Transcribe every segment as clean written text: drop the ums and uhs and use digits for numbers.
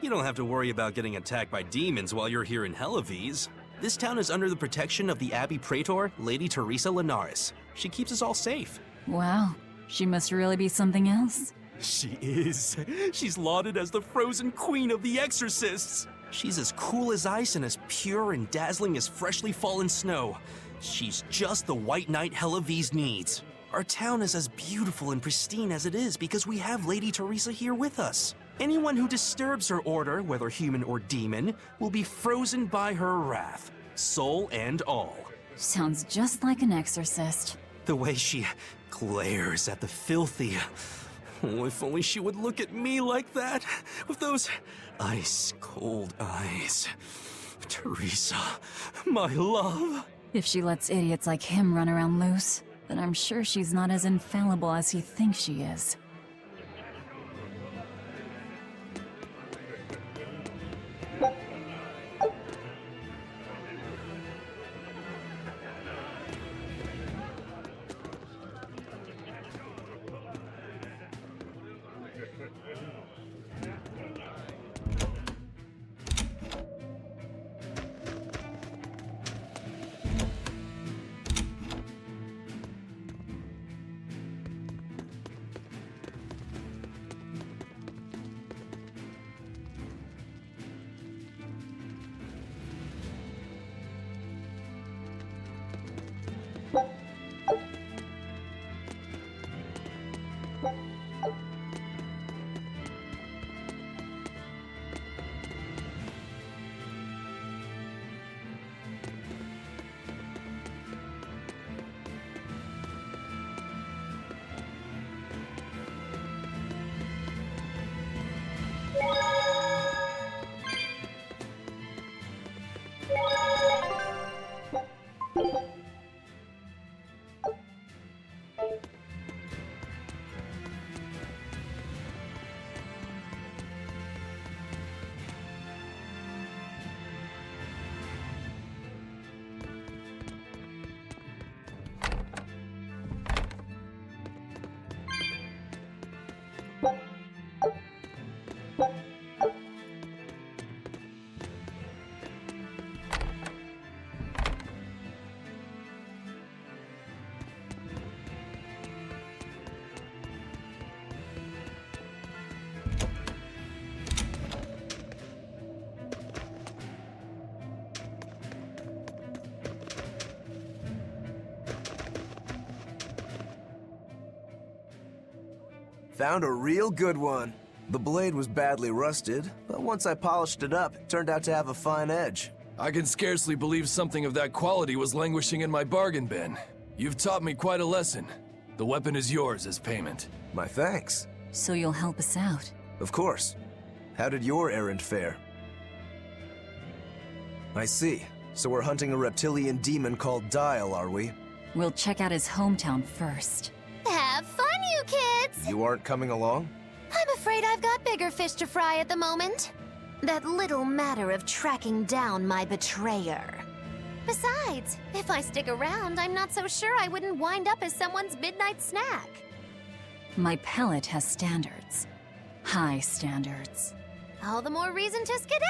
You don't have to worry about getting attacked by demons while you're here in Helives. This town is under the protection of the Abbey Praetor, Lady Teresa Linares. She keeps us all safe. Wow, she must really be something else. She is. She's lauded as the frozen queen of the exorcists. She's as cool as ice and as pure and dazzling as freshly fallen snow. She's just the white knight Helives needs. Our town is as beautiful and pristine as it is because we have Lady Teresa here with us. Anyone who disturbs her order, whether human or demon, will be frozen by her wrath, soul and all. Sounds just like an exorcist. The way she glares at the filthy. Oh, if only she would look at me like that, with those ice-cold eyes. Teresa, my love. If she lets idiots like him run around loose, then I'm sure she's not as infallible as he thinks she is. Found a real good one. The blade was badly rusted, but once I polished it up, it turned out to have a fine edge. I can scarcely believe something of that quality was languishing in my bargain bin. You've taught me quite a lesson. The weapon is yours as payment. My thanks. So you'll help us out. Of course. How did your errand fare? I see. So we're hunting a reptilian demon called Dial, are we? We'll check out his hometown first. Have fun, you kids! You aren't coming along? I'm afraid I've got bigger fish to fry at the moment. That little matter of tracking down my betrayer. Besides, if I stick around, I'm not so sure I wouldn't wind up as someone's midnight snack. My palate has standards. High standards. All the more reason to skedaddle!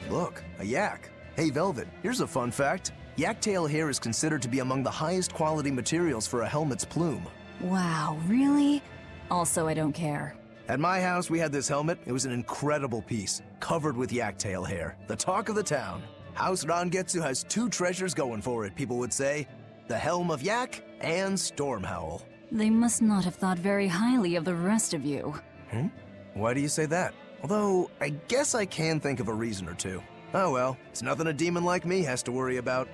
Look, a yak. Hey, Velvet, here's a fun fact. Yak tail hair is considered to be among the highest quality materials for a helmet's plume. Wow, really? Also, I don't care. At my house, we had this helmet. It was an incredible piece, covered with yak tail hair. The talk of the town. House Rangetsu has two treasures going for it, people would say. The Helm of Yak and Stormhowl. They must not have thought very highly of the rest of you. Why do you say that? Although, I guess I can think of a reason or two. Oh well, it's nothing a demon like me has to worry about.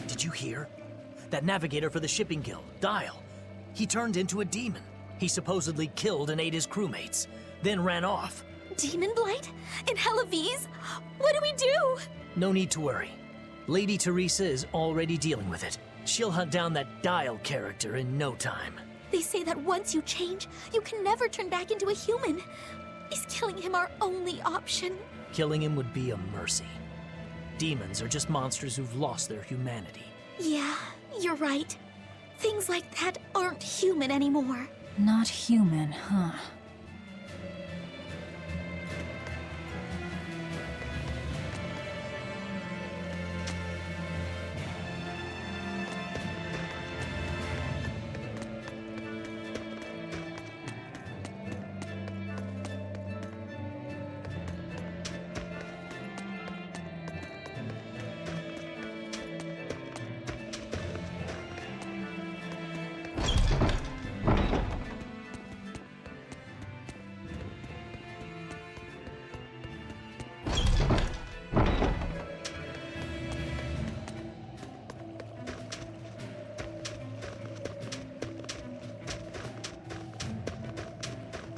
Did you hear? That navigator for the shipping guild, Dial. He turned into a demon. He supposedly killed and ate his crewmates, then ran off. Demon Blight? In Hellawes? What do we do? No need to worry. Lady Teresa is already dealing with it. She'll hunt down that Dial character in no time. They say that once you change, you can never turn back into a human. Is killing him our only option? Killing him would be a mercy. Demons are just monsters who've lost their humanity. Yeah, you're right. Things like that aren't human anymore. Not human, huh?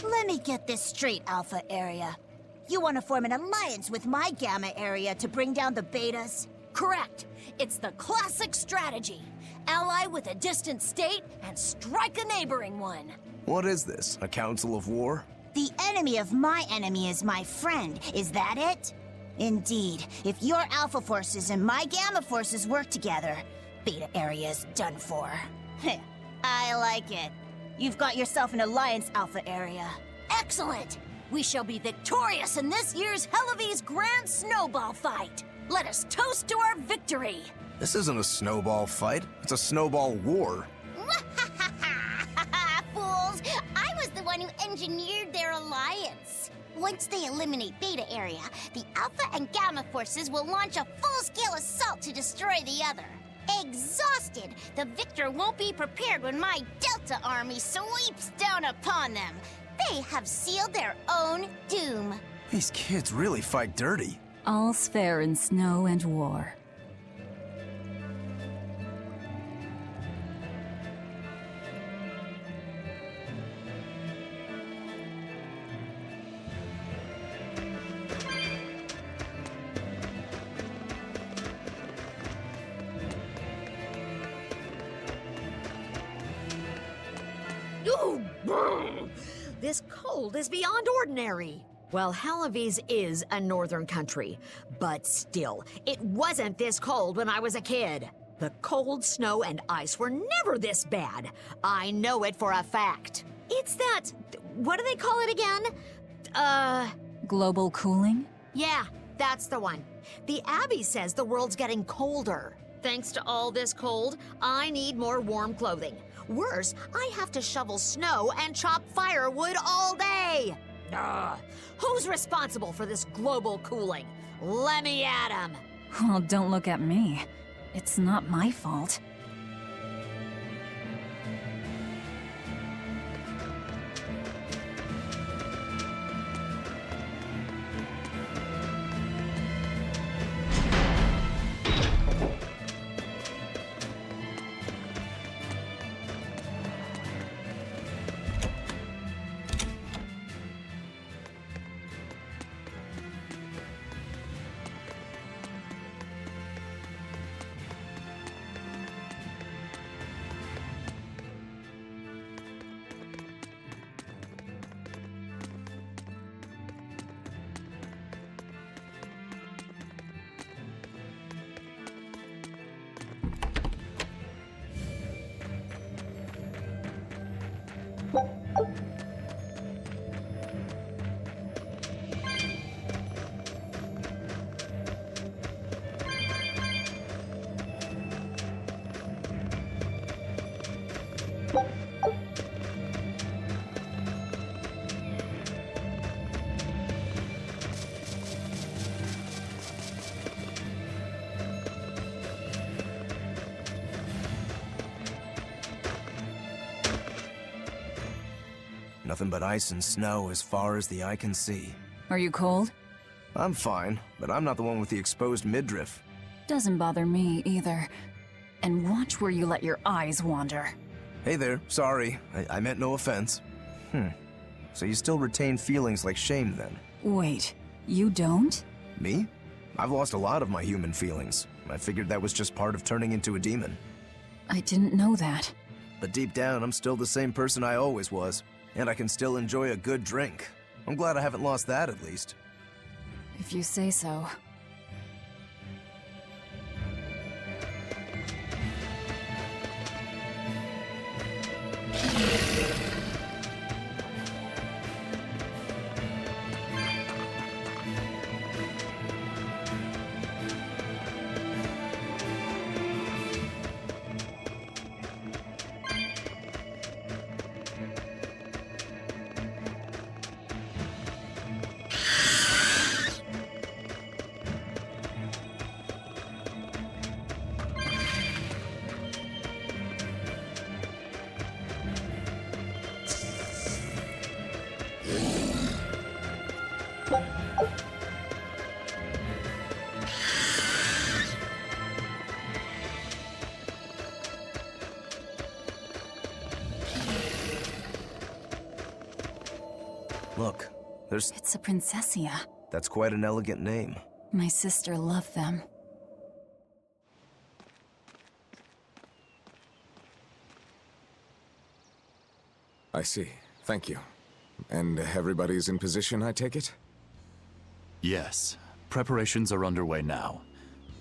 Let me get this straight, Alpha Area. You want to form an alliance with my Gamma Area to bring down the Betas? Correct. It's the classic strategy. Ally with a distant state and strike a neighboring one. What is this, a council of war? The enemy of my enemy is my friend. Is that it? Indeed. If your Alpha forces and my Gamma forces work together, Beta Area's done for. I like it. You've got yourself an alliance, Alpha Area. Excellent! We shall be victorious in this year's Hellawes Grand Snowball Fight. Let us toast to our victory. This isn't a snowball fight. It's a snowball war. Fools! I was the one who engineered their alliance. Once they eliminate Beta Area, the Alpha and Gamma forces will launch a full-scale assault to destroy the other. Exhausted, the victor won't be prepared when my Delta army sweeps down upon them. They have sealed their own doom. These kids really fight dirty. All's fair in snow and war. Ooh, brr. This cold is beyond ordinary. Well, Halavis is a northern country, but still, it wasn't this cold when I was a kid. The cold, snow, and ice were never this bad. I know it for a fact. It's that... what do they call it again? Global cooling? Yeah, that's the one. The Abbey says the world's getting colder. Thanks to all this cold, I need more warm clothing. Worse, I have to shovel snow and chop firewood all day. Ugh. Who's responsible for this global cooling? Let me at 'em. Well, don't look at me. It's not my fault. Nothing but ice and snow as far as the eye can see. Are you cold? I'm fine, but I'm not the one with the exposed midriff. Doesn't bother me either. And watch where you let your eyes wander. Hey there, sorry. I meant no offense. So you still retain feelings like shame then? Wait, you don't? Me? I've lost a lot of my human feelings. I figured that was just part of turning into a demon. I didn't know that. But deep down, I'm still the same person I always was. And I can still enjoy a good drink. I'm glad I haven't lost that, at least. If you say so. Look, there's... It's a princessia. That's quite an elegant name. My sister loved them. I see. Thank you. And everybody's in position, I take it? Yes. Preparations are underway now.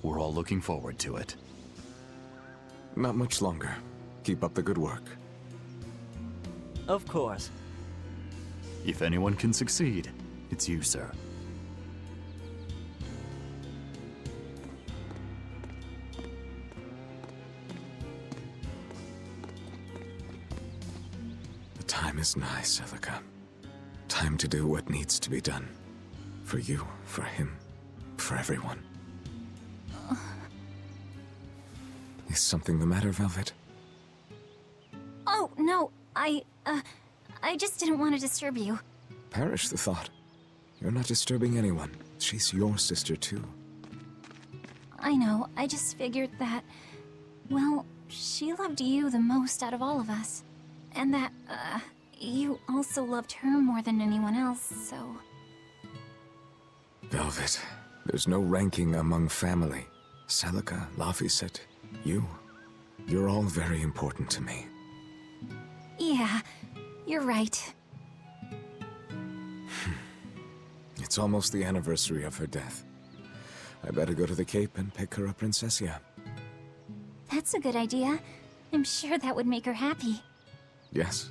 We're all looking forward to it. Not much longer. Keep up the good work. Of course. If anyone can succeed, it's you, sir. The time is nigh, Celica. Time to do what needs to be done. For you, for him, for everyone. Is something the matter, Velvet? Oh, no, I just didn't want to disturb you. Perish the thought. You're not disturbing anyone. She's your sister, too. I know, I just figured that, well, she loved you the most out of all of us. And that, you also loved her more than anyone else, so... Velvet, there's no ranking among family. Celica, Laphicet, you. You're all very important to me. Yeah, you're right. It's almost the anniversary of her death. I better go to the Cape and pick her up Princessia. That's a good idea. I'm sure that would make her happy. Yes.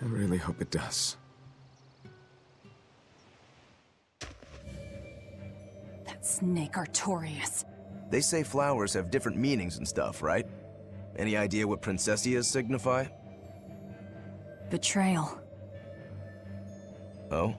I really hope it does. That snake Artorias. They say flowers have different meanings and stuff, right? Any idea what Princessias signify? Betrayal. Oh?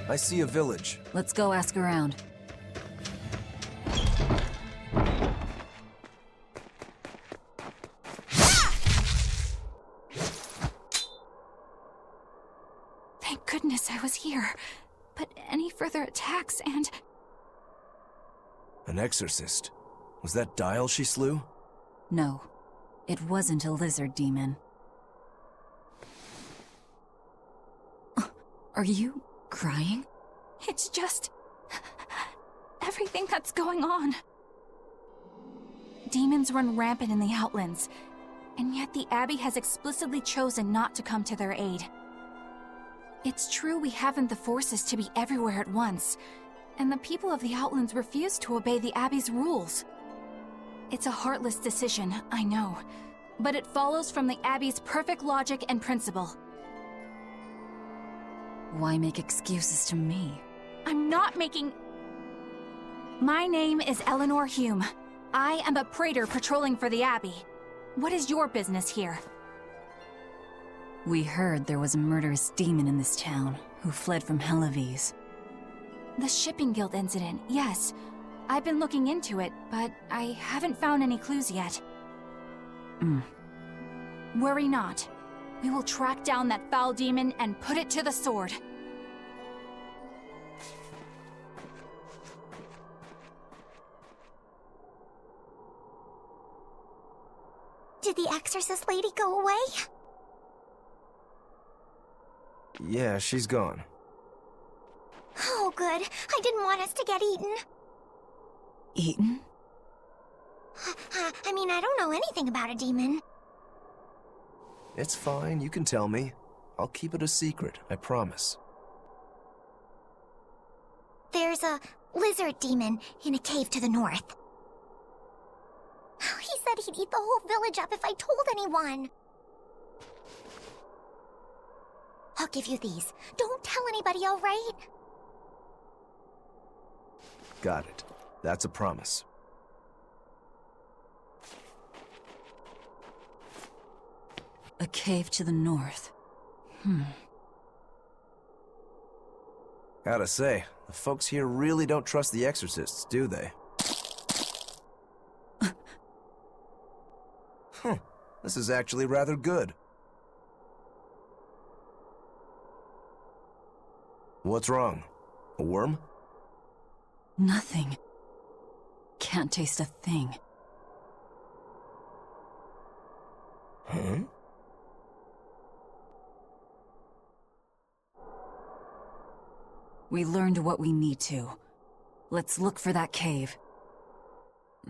I see a village. Let's go ask around. Thank goodness I was here. But any further attacks and... An exorcist. Was that Dial she slew? No, it wasn't a lizard demon. Are you crying? It's just... everything that's going on. Demons run rampant in the Outlands, and yet the Abbey has explicitly chosen not to come to their aid. It's true we haven't the forces to be everywhere at once, and the people of the Outlands refuse to obey the Abbey's rules. It's a heartless decision, I know, but it follows from the Abbey's perfect logic and principle. Why make excuses to me? I'm not making... My name is Eleanor Hume. I am a praetor patrolling for the Abbey. What is your business here? We heard there was a murderous demon in this town who fled from Helives. The Shipping Guild incident, yes. I've been looking into it, but I haven't found any clues yet. Worry not. We will track down that foul demon and put it to the sword. Did the exorcist lady go away? Yeah, she's gone. Oh, good. I didn't want us to get eaten. Eaten? I mean, I don't know anything about a demon. It's fine, you can tell me. I'll keep it a secret, I promise. There's a lizard demon in a cave to the north. He said he'd eat the whole village up if I told anyone. I'll give you these. Don't tell anybody, all right? Got it. That's a promise. A cave to the north. Gotta say, the folks here really don't trust the exorcists, do they? This is actually rather good. What's wrong? A worm? Nothing. Can't taste a thing. Huh? We learned what we need to. Let's look for that cave.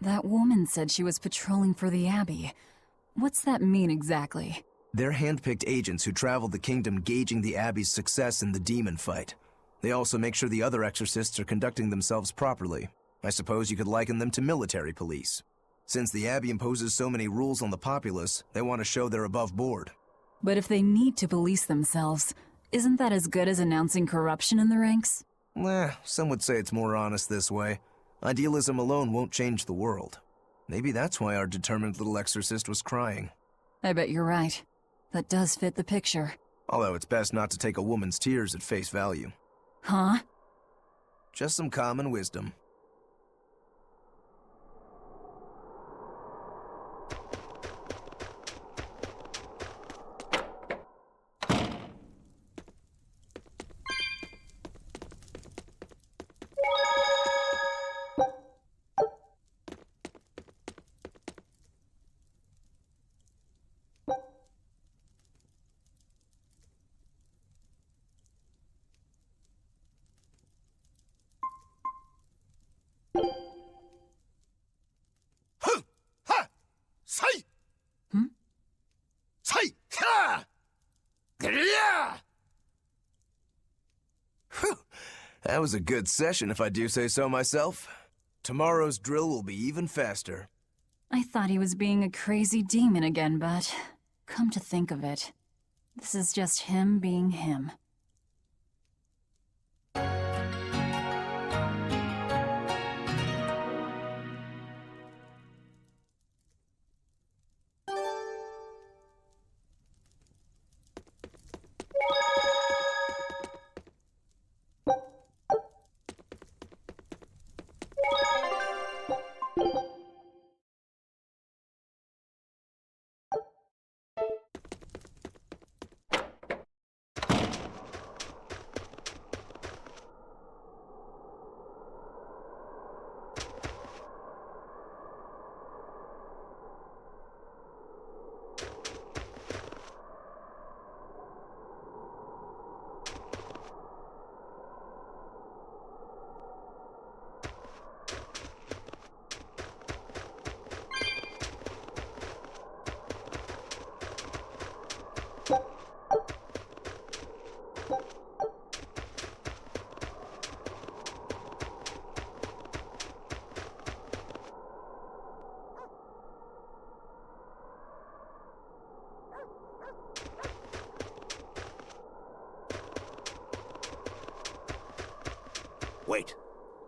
That woman said she was patrolling for the Abbey. What's that mean exactly? They're handpicked agents who travel the kingdom gauging the Abbey's success in the demon fight. They also make sure the other exorcists are conducting themselves properly. I suppose you could liken them to military police. Since the Abbey imposes so many rules on the populace, they want to show they're above board. But if they need to police themselves, isn't that as good as announcing corruption in the ranks? Some would say it's more honest this way. Idealism alone won't change the world. Maybe that's why our determined little exorcist was crying. I bet you're right. That does fit the picture. Although it's best not to take a woman's tears at face value. Huh? Just some common wisdom. That was a good session, if I do say so myself. Tomorrow's drill will be even faster. I thought he was being a crazy demon again, but come to think of it, this is just him being him. Wait.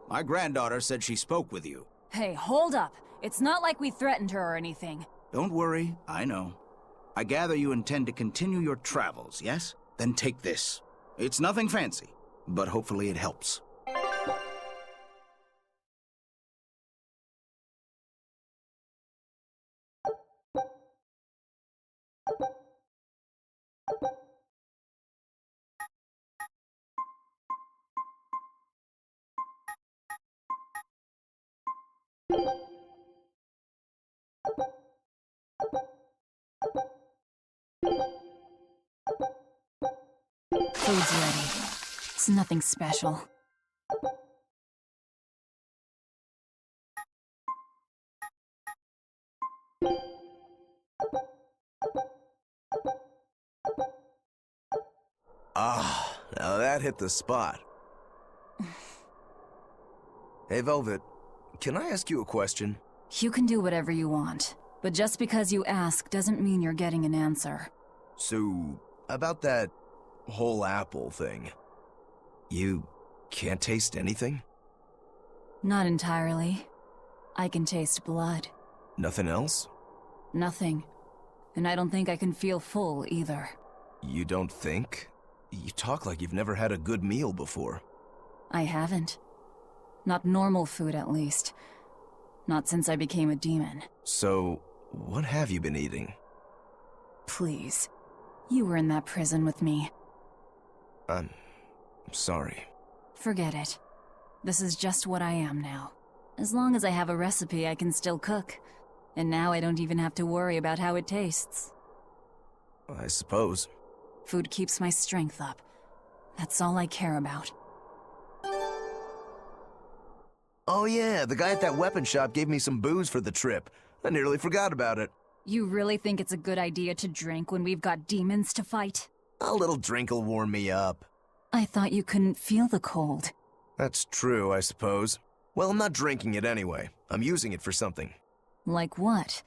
My granddaughter said she spoke with you. Hey, hold up. It's not like we threatened her or anything. Don't worry, I know. I gather you intend to continue your travels, yes? Then take this. It's nothing fancy, but hopefully it helps. Food's ready. It's nothing special. Ah, now that hit the spot. Hey, Velvet, can I ask you a question? You can do whatever you want, but just because you ask doesn't mean you're getting an answer. So, about that whole apple thing, you can't taste anything? Not entirely. I can taste blood. Nothing else? Nothing. And I don't think I can feel full either. You don't think? You talk like you've never had a good meal before. I haven't. Not normal food, at least. Not since I became a demon. So, what have you been eating? Please. You were in that prison with me. I'm sorry. Forget it. This is just what I am now. As long as I have a recipe, I can still cook. And now I don't even have to worry about how it tastes. I suppose. Food keeps my strength up. That's all I care about. Oh yeah, the guy at that weapon shop gave me some booze for the trip. I nearly forgot about it. You really think it's a good idea to drink when we've got demons to fight? A little drink'll warm me up. I thought you couldn't feel the cold. That's true, I suppose. Well, I'm not drinking it anyway. I'm using it for something. Like what?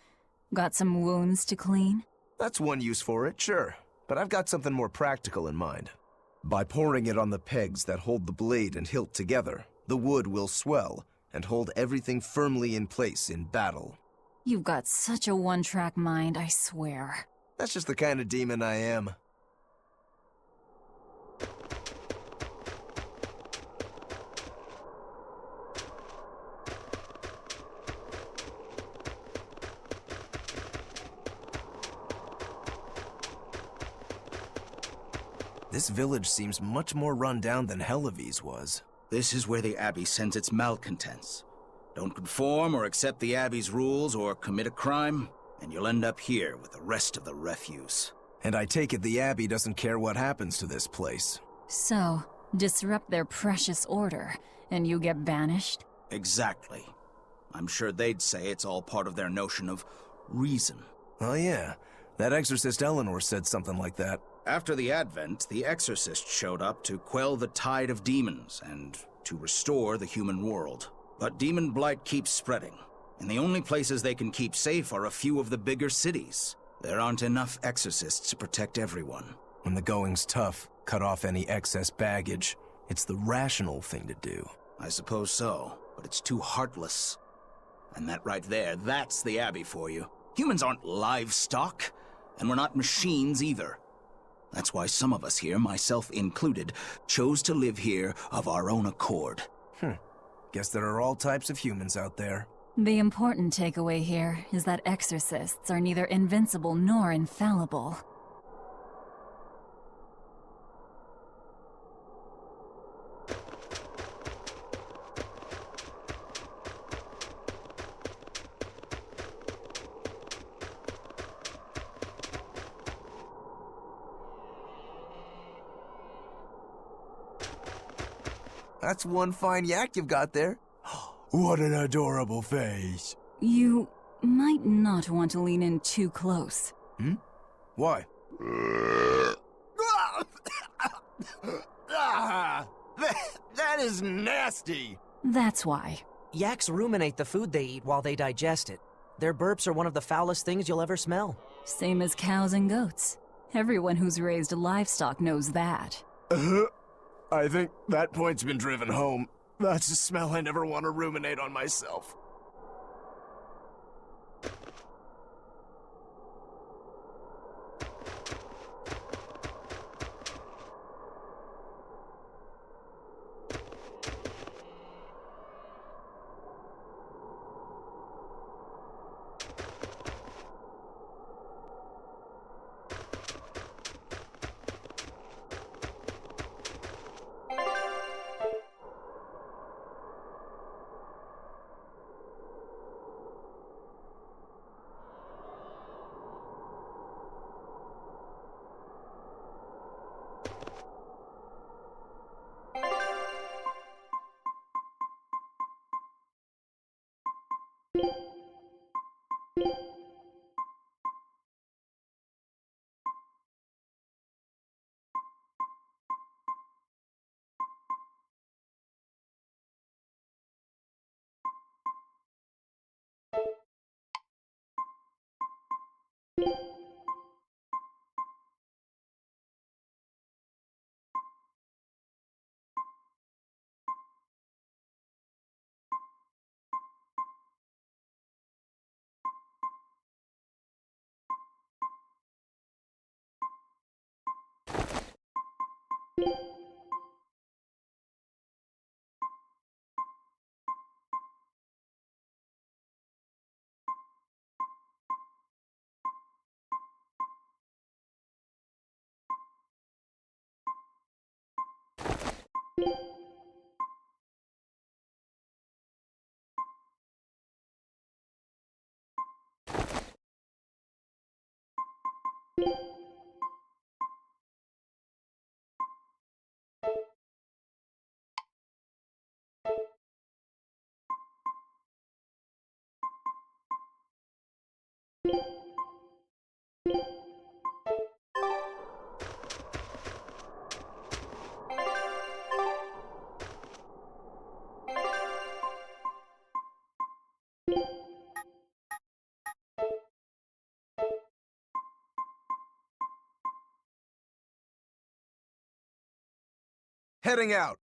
Got some wounds to clean? That's one use for it, sure. But I've got something more practical in mind. By pouring it on the pegs that hold the blade and hilt together, the wood will swell and hold everything firmly in place in battle. You've got such a one-track mind, I swear. That's just the kind of demon I am. This village seems much more run down than Helavi's was. This is where the Abbey sends its malcontents. Don't conform or accept the Abbey's rules or commit a crime, and you'll end up here with the rest of the refuse. And I take it the Abbey doesn't care what happens to this place. So, disrupt their precious order, and you get banished? Exactly. I'm sure they'd say it's all part of their notion of reason. Oh yeah, that exorcist Eleanor said something like that. After the Advent, the exorcist showed up to quell the tide of demons and to restore the human world. But demon blight keeps spreading, and the only places they can keep safe are a few of the bigger cities. There aren't enough exorcists to protect everyone. When the going's tough, cut off any excess baggage. It's the rational thing to do. I suppose so, but it's too heartless. And that right there, that's the Abbey for you. Humans aren't livestock, and we're not machines either. That's why some of us here, myself included, chose to live here of our own accord. Guess there are all types of humans out there. The important takeaway here is that exorcists are neither invincible nor infallible. That's one fine yak you've got there. What an adorable face. You might not want to lean in too close. Why? That is nasty. That's why. Yaks ruminate the food they eat while they digest it. Their burps are one of the foulest things you'll ever smell. Same as cows and goats. Everyone who's raised livestock knows that. I think that point's been driven home. That's a smell I never want to ruminate on myself. Heading out.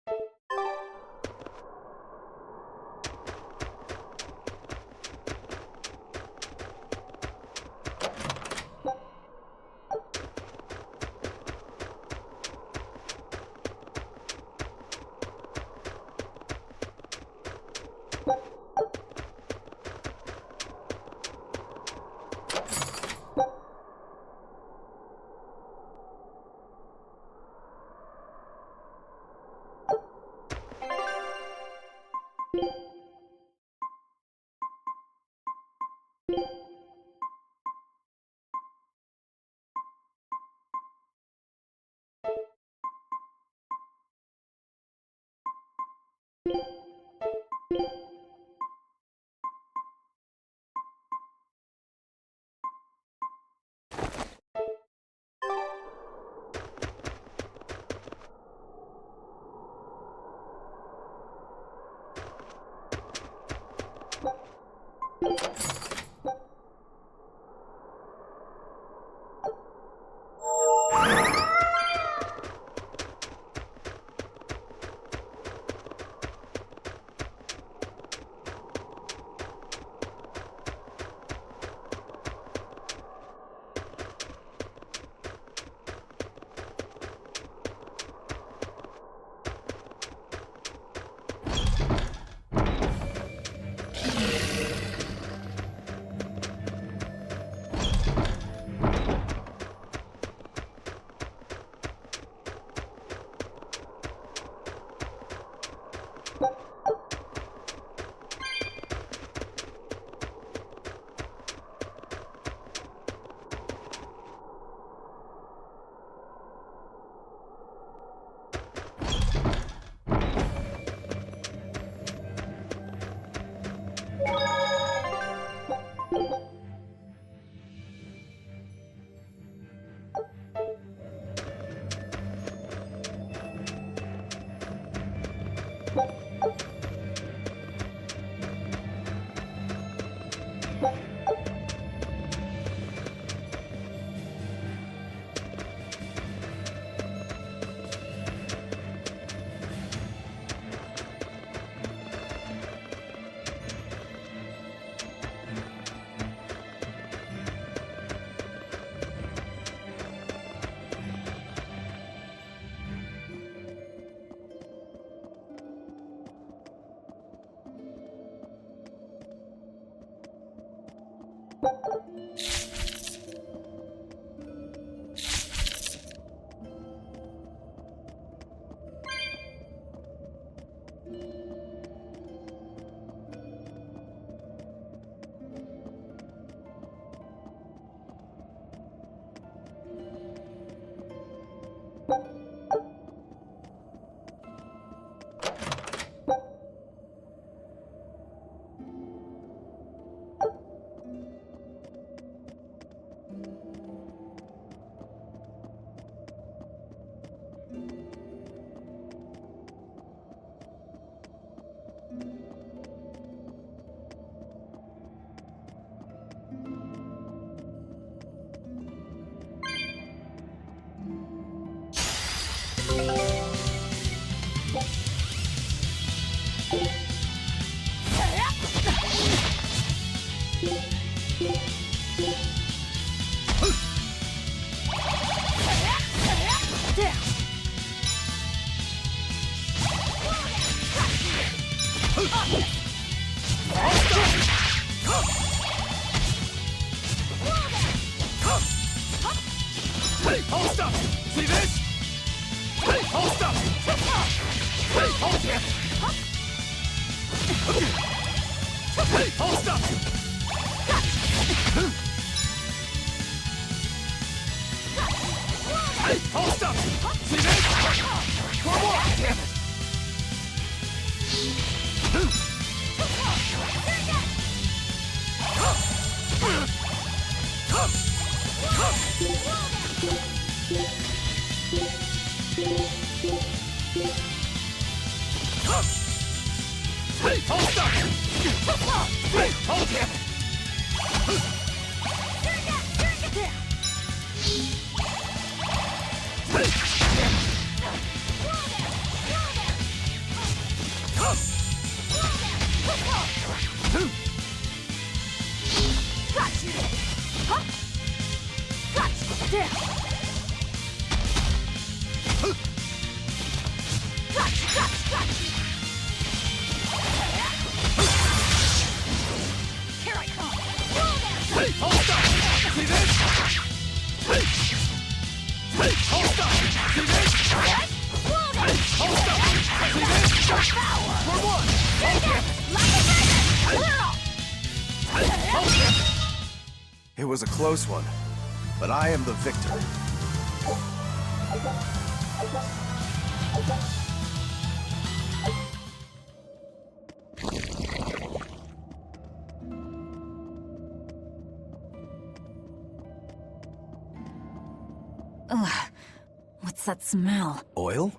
Hey, hold up! See this? Hey, hold up! Hey, hold it! Hey, hold up! Hey, hold up! See this? One more! Damn it! Hey, hold up! Hey, hold Here I come! Hey, hold up! See this? Hey! Hey, hold up! See this? Hey, hold up! See this? For one! It was a close one, but I am the victor. Ugh. What's that smell? Oil?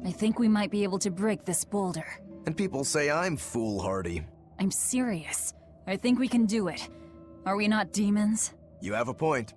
I think we might be able to break this boulder. And people say I'm foolhardy. I'm serious. I think we can do it. Are we not demons? You have a point.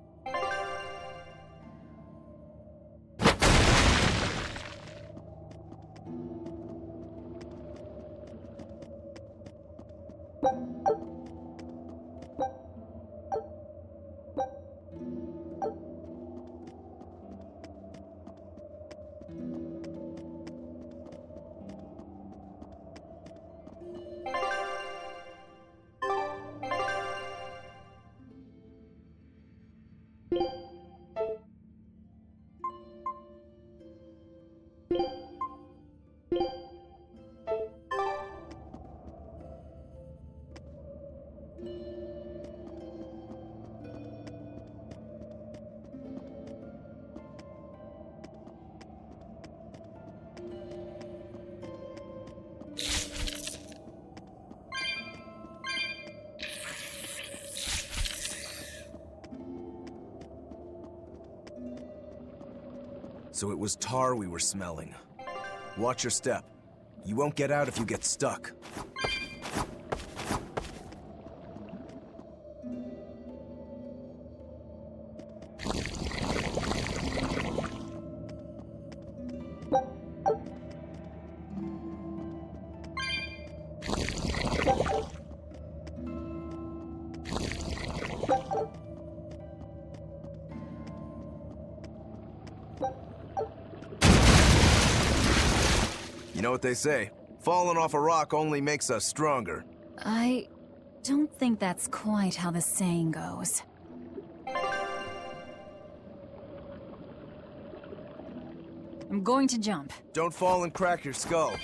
So it was tar we were smelling. Watch your step. You won't get out if you get stuck. You know what they say, falling off a rock only makes us stronger. I don't think that's quite how the saying goes. I'm going to jump. Don't fall and crack your skull.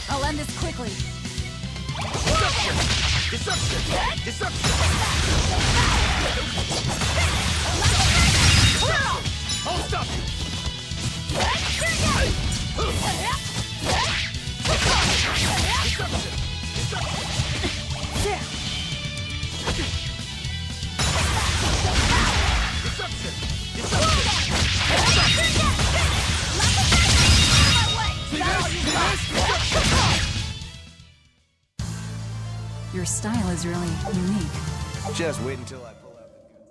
I'll end this quickly. Deception! Deception! I'll stop you! Your style is really unique. Just wait until I pull out the goods.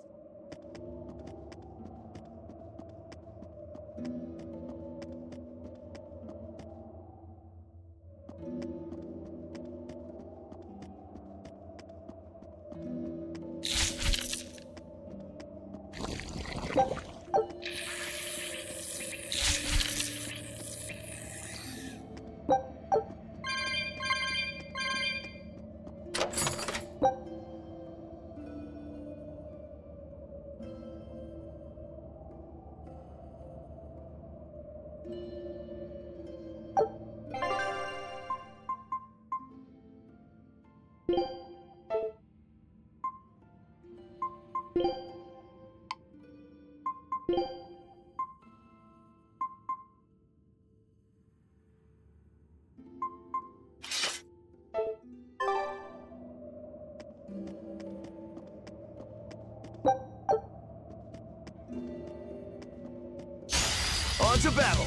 On to battle!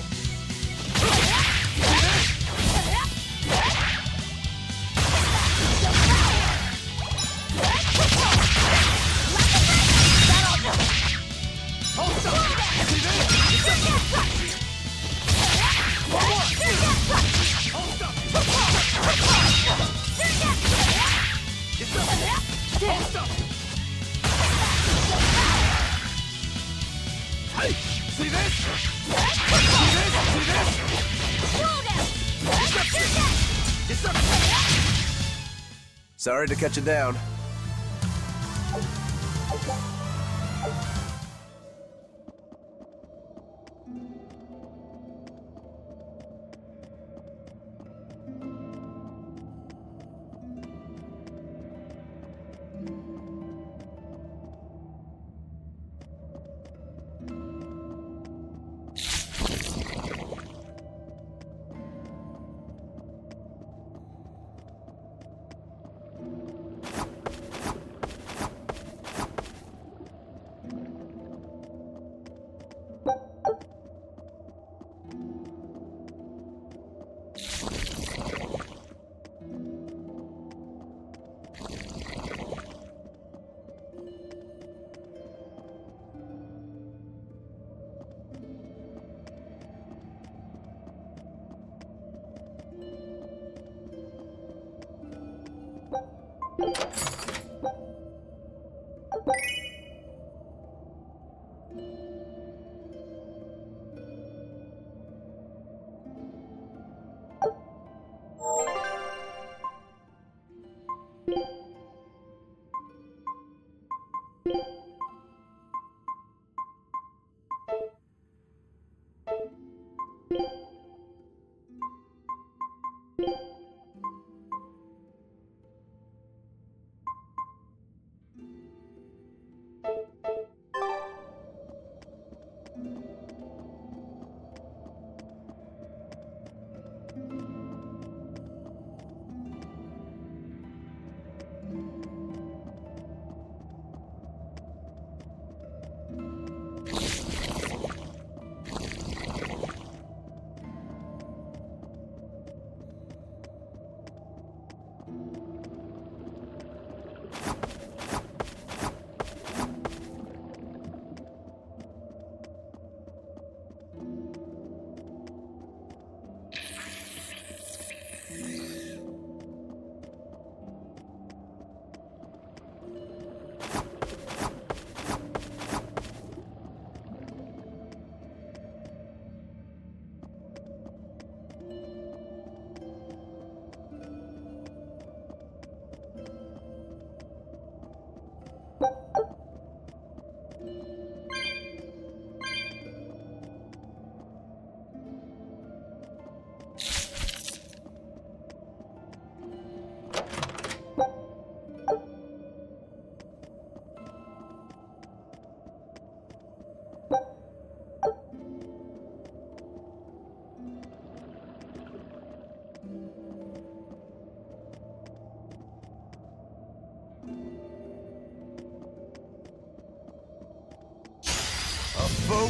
Hey! See this? Sorry to cut you down.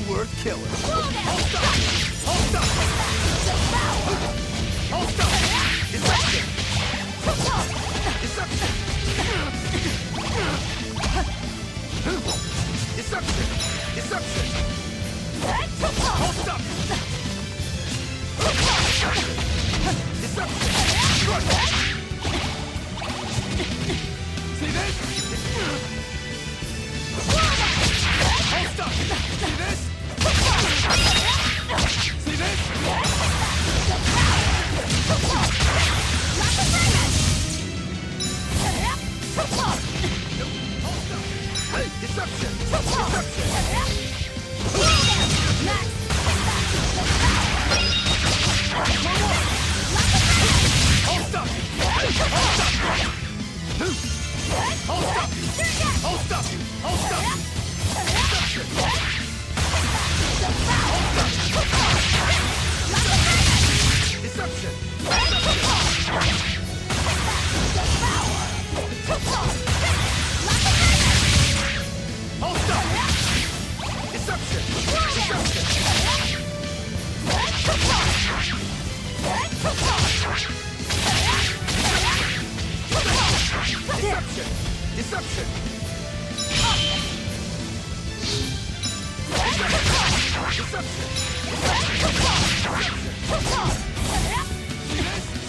well worth killing. Hold up! Hold up! Hold up! Deception! Deception! Deception! Deception! Hold up! Deception! Run! See this? Hold up! See this? See this? Hey, deception! Deception! Hold up! Hold up! Hold up! Hold up! Hold up! Deception! Deception! Hold up! Deception! Deception! Deception! Deception!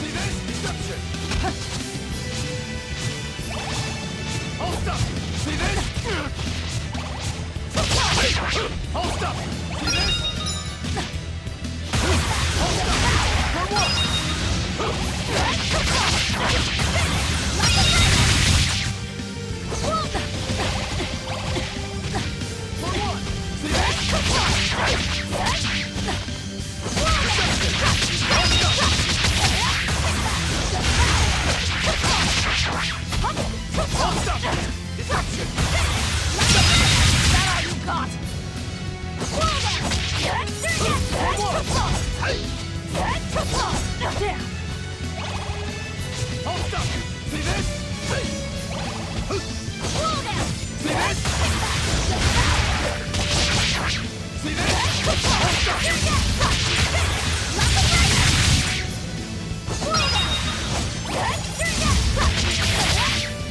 See this? Deception! Hold up! See this? Hold up! See this? Hold up! For what? For what? See this? Hold up! Deception! That all you got? Hold up! See this? See this? See this? Hold up!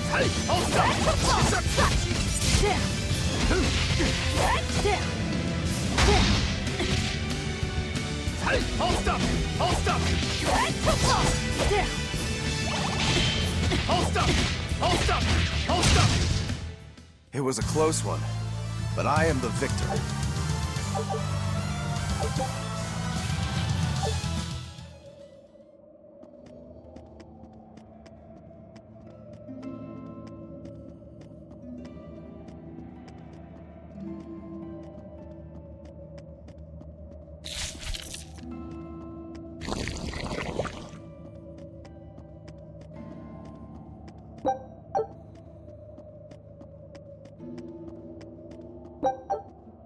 Hey, hold up! Deception! Hey, hold up! Hold up! Hold up! Hold up! Hold up! It was a close one, but I am the victor.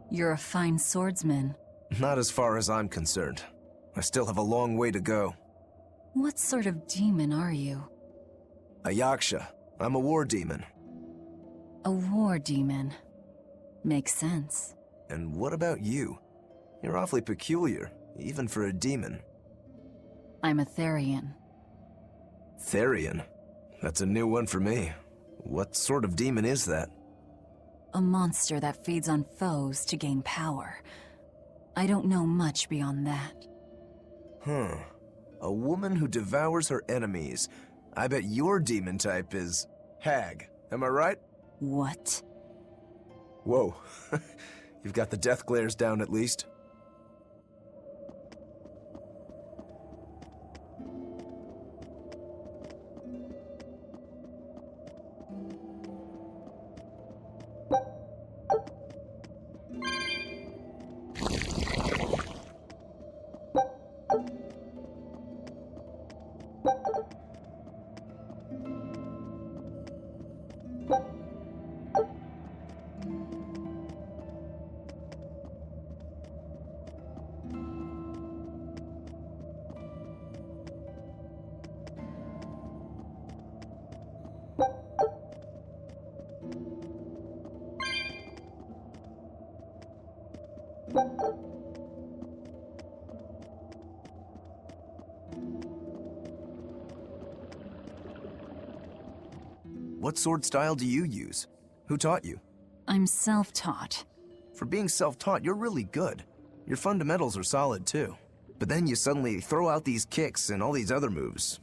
You're a fine swordsman. Not as far as I'm concerned. I still have a long way to go. What sort of demon are you? A Yaksha. I'm a war demon. A war demon. Makes sense. And what about you? You're awfully peculiar, even for a demon. I'm a Therian. Therian? That's a new one for me. What sort of demon is that? A monster that feeds on foes to gain power. I don't know much beyond that. Huh. A woman who devours her enemies. I bet your demon type is... hag. Am I right? What? Whoa. You've got the death glares down at least. What sword style do you use? Who taught you? I'm self-taught. For being self-taught, you're really good. Your fundamentals are solid too. But then you suddenly throw out these kicks and all these other moves.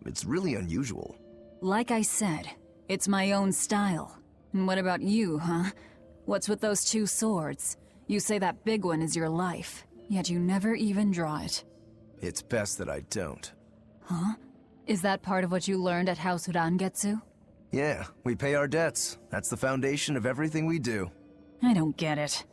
It's really unusual. Like I said, it's my own style. And what about you, huh? What's with those two swords? You say that big one is your life, yet you never even draw it. It's best that I don't. Huh? Is that part of what you learned at House Urangetsu? Yeah, we pay our debts. That's the foundation of everything we do. I don't get it.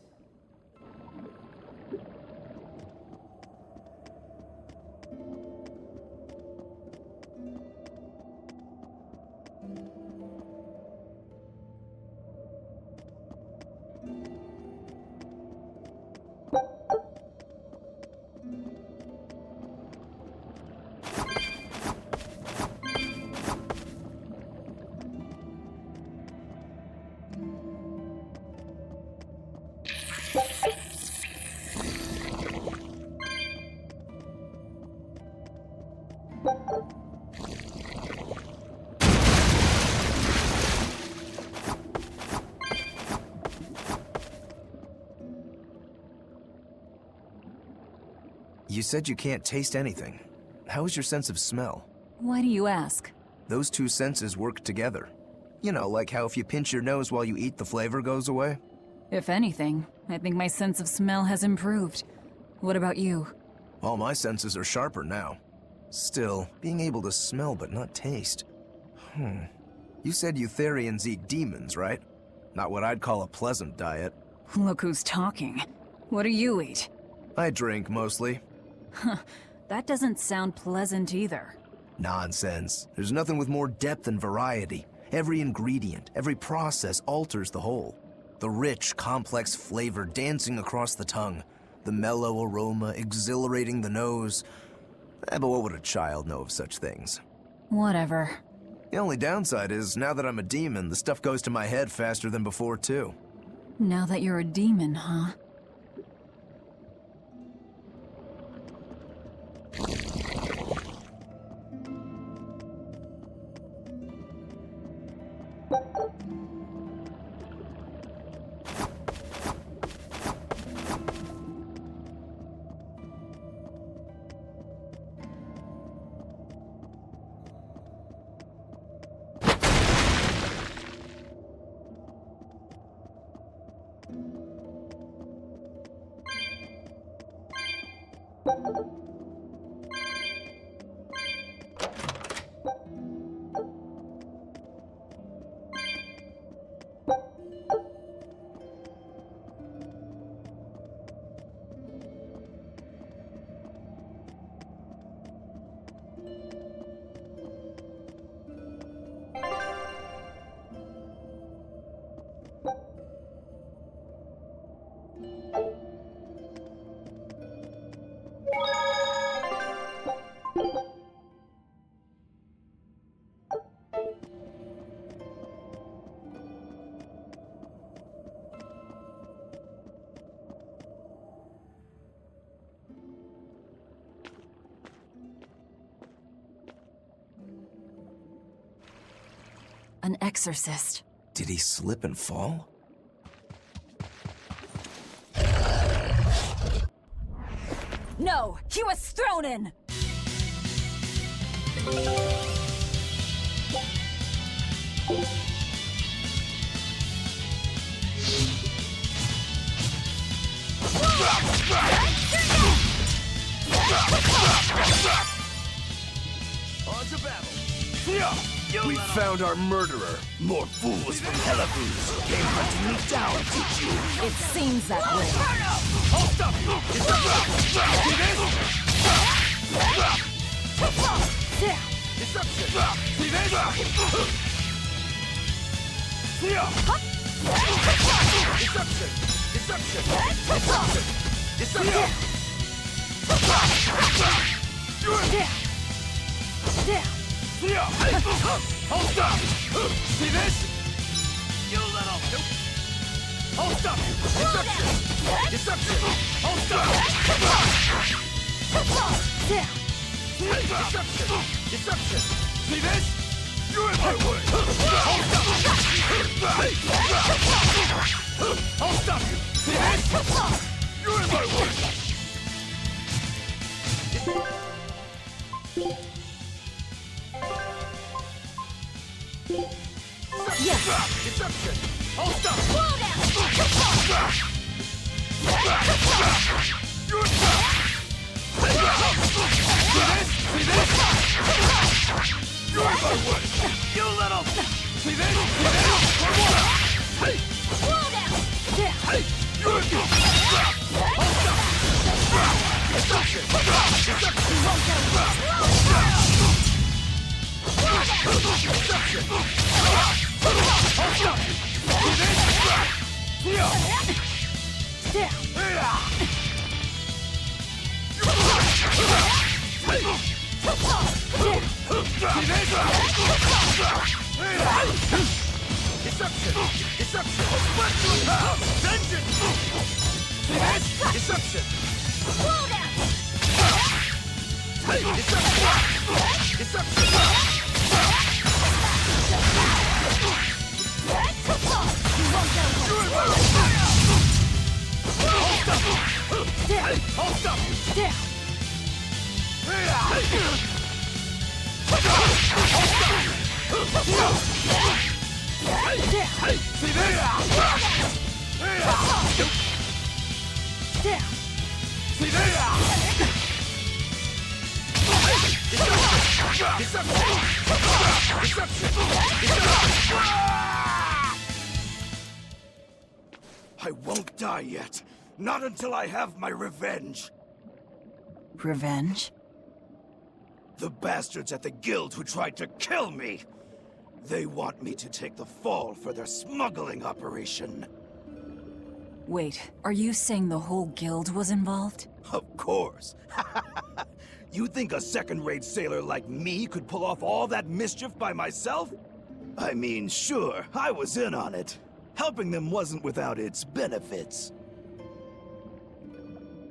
You said you can't taste anything. How is your sense of smell? Why do you ask? Those two senses work together. You know, like how if you pinch your nose while you eat, the flavor goes away? If anything, I think my sense of smell has improved. What about you? All my senses are sharper now. Still, being able to smell but not taste. You said Eutherians eat demons, right? Not what I'd call a pleasant diet. Look who's talking. What do you eat? I drink, mostly. That doesn't sound pleasant either. Nonsense. There's nothing with more depth and variety. Every ingredient, every process alters the whole. The rich, complex flavor dancing across the tongue. The mellow aroma exhilarating the nose. But what would a child know of such things? Whatever. The only downside is, now that I'm a demon, the stuff goes to my head faster than before, too. Now that you're a demon, huh? An exorcist. Did he slip and fall? No! He was thrown in! On to battle. We found our murderer. More fools from Hellavus came hunting me down, did you? It seems that way. Hold up! See this? Deception! See this? Deception! Deception! Deception! Hold up! See this? You little... Hold stop! Deception! Deception! Hold stop! Deception! Deception! See this? You're in my way! Hold stop! Hold stop! See this? You're in my way! Yes! Deception! Hold stop! Slow down! You're See this? You're in my way! You little... See this? See this? One more! Hey! Slow down! Hey! You're in my Hold stop! Deception! Deception! Hold down! Deception! Hold stop! See this? Here! Down! Deception! Deception! Vengeance! See this? Deception! Slow down! Deception! Deception! Hold stop! Down! See this? See this? Deception! Deception! I won't die yet. Not until I have my revenge. Revenge? The bastards at the guild who tried to kill me. They want me to take the fall for their smuggling operation. Wait, are you saying the whole guild was involved? Of course. You think a second-rate sailor like me could pull off all that mischief by myself? I mean, sure, I was in on it. Helping them wasn't without its benefits.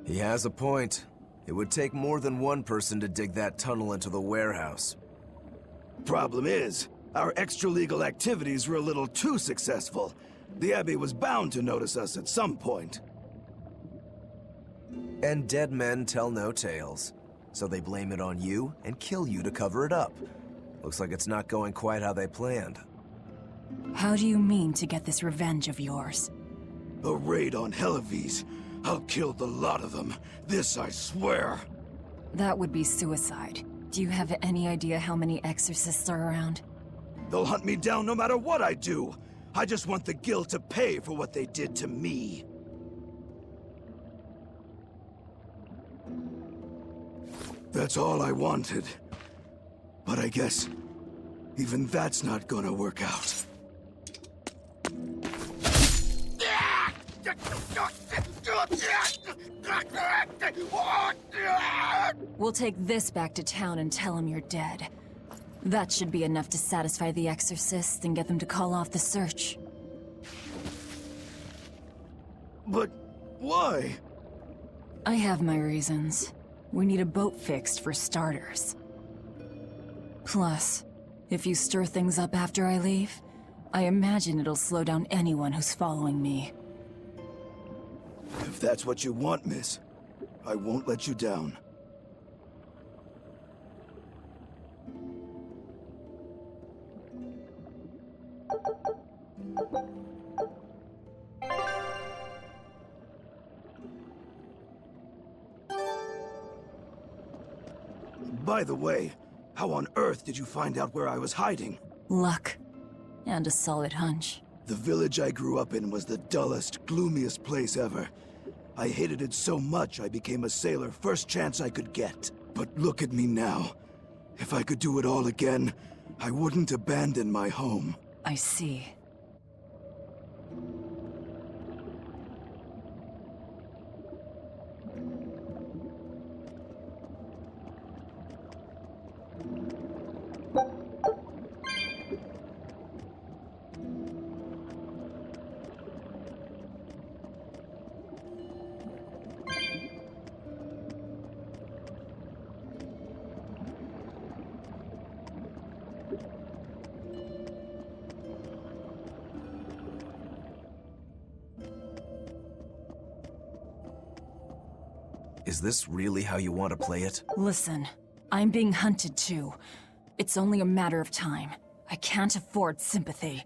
He has a point. It would take more than one person to dig that tunnel into the warehouse. Problem is, our extra-legal activities were a little too successful. The Abbey was bound to notice us at some point. And dead men tell no tales. So they blame it on you and kill you to cover it up. Looks like it's not going quite how they planned. How do you mean to get this revenge of yours? A raid on Helives. I'll kill the lot of them. This I swear. That would be suicide. Do you have any idea how many exorcists are around? They'll hunt me down no matter what I do. I just want the guild to pay for what they did to me. That's all I wanted. But I guess even that's not gonna work out. We'll take this back to town and tell him you're dead. That should be enough to satisfy the exorcists and get them to call off the search. But why? I have my reasons. We need a boat fixed for starters. Plus, if you stir things up after I leave, I imagine it'll slow down anyone who's following me. If that's what you want, miss, I won't let you down. By the way, how on earth did you find out where I was hiding? Luck. And a solid hunch. The village I grew up in was the dullest, gloomiest place ever. I hated it so much I became a sailor first chance I could get. But look at me now. If I could do it all again, I wouldn't abandon my home. I see. Is this really how you want to play it? Listen, I'm being hunted too. It's only a matter of time. I can't afford sympathy.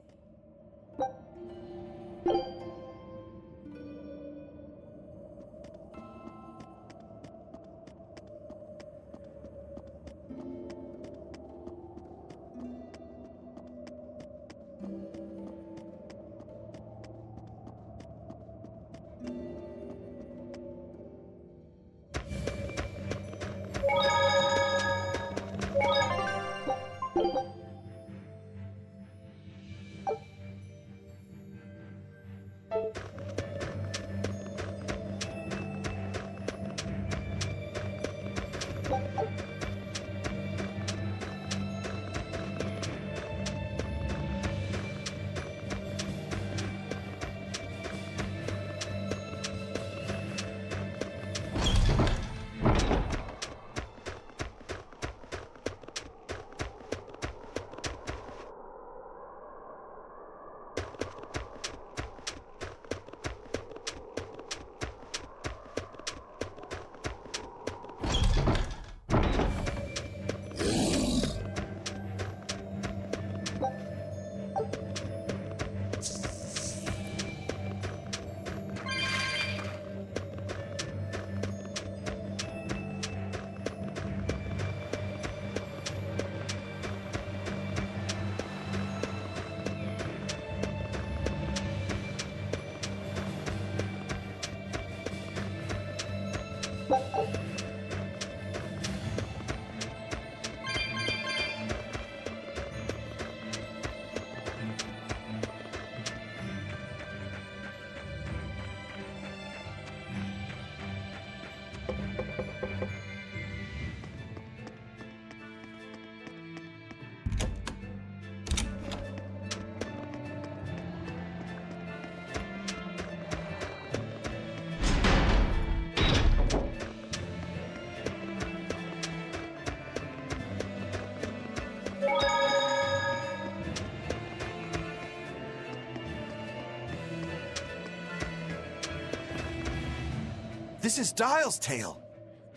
This is Dial's tale.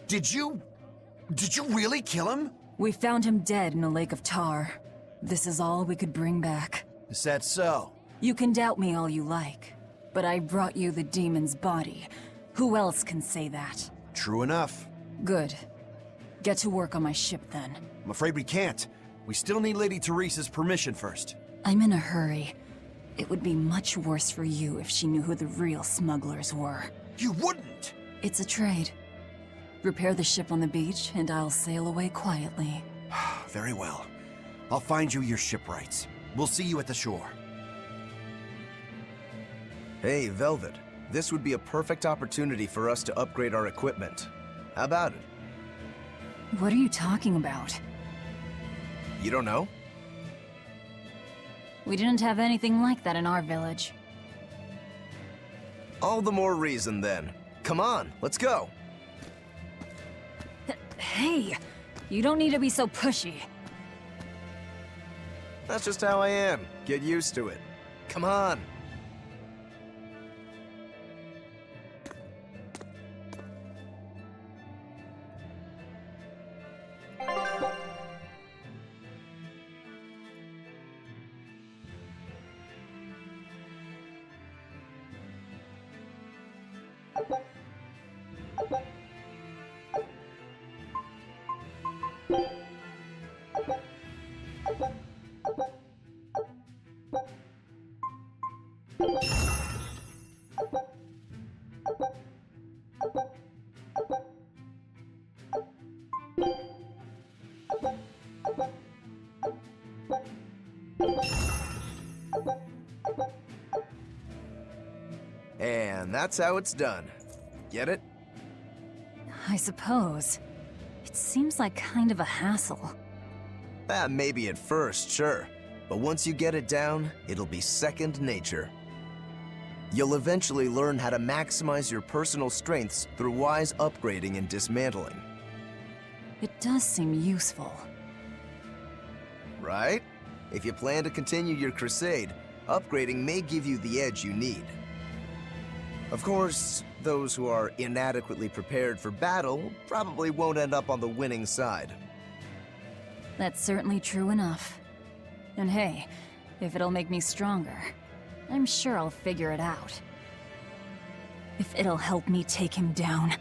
Did you really kill him? We found him dead in a lake of tar. This is all we could bring back. Is that so? You can doubt me all you like, but I brought you the demon's body. Who else can say that? True enough. Good. Get to work on my ship then. I'm afraid we can't. We still need Lady Teresa's permission first. I'm in a hurry. It would be much worse for you if she knew who the real smugglers were. You wouldn't! It's a trade. Repair the ship on the beach, and I'll sail away quietly. Very well. I'll find you your shipwrights. We'll see you at the shore. Hey, Velvet. This would be a perfect opportunity for us to upgrade our equipment. How about it? What are you talking about? You don't know? We didn't have anything like that in our village. All the more reason, then. Come on, let's go. Hey, you don't need to be so pushy. That's just how I am. Get used to it. Come on. And that's how it's done. Get it? I suppose. It seems like kind of a hassle. Maybe at first, sure. But once you get it down, it'll be second nature. You'll eventually learn how to maximize your personal strengths through wise upgrading and dismantling. It does seem useful. Right? If you plan to continue your crusade, upgrading may give you the edge you need. Of course, those who are inadequately prepared for battle probably won't end up on the winning side. That's certainly true enough. And hey, if it'll make me stronger, I'm sure I'll figure it out. If it'll help me take him down.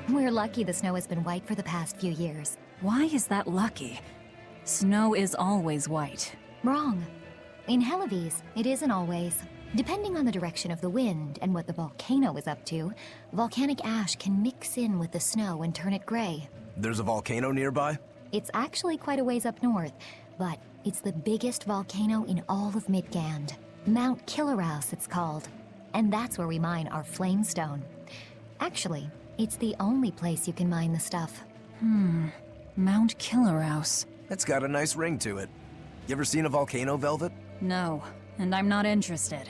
We're lucky the snow has been white for the past few years. Why is that lucky? Snow is always white. Wrong. In Helives, it isn't always. Depending on the direction of the wind and what the volcano is up to, volcanic ash can mix in with the snow and turn it gray. There's a volcano nearby? It's actually quite a ways up north, but it's the biggest volcano in all of Midgand. Mount Killeraus, it's called. And that's where we mine our flamestone. Actually, it's the only place you can mine the stuff. Mount Killeraus. It's got a nice ring to it. You ever seen a volcano, Velvet? No, and I'm not interested.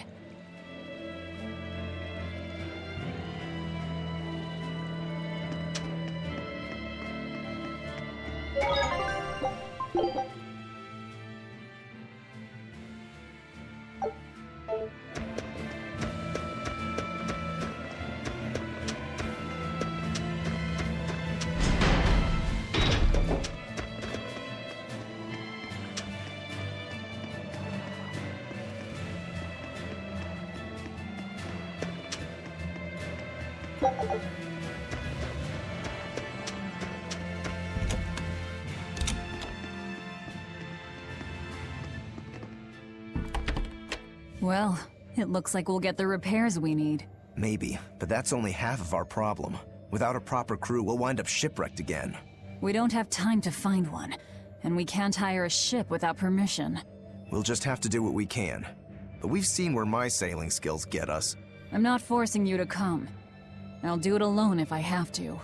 Well, it looks like we'll get the repairs we need. Maybe, but that's only half of our problem. Without a proper crew, we'll wind up shipwrecked again. We don't have time to find one, and we can't hire a ship without permission. We'll just have to do what we can. But we've seen where my sailing skills get us. I'm not forcing you to come. I'll do it alone if I have to.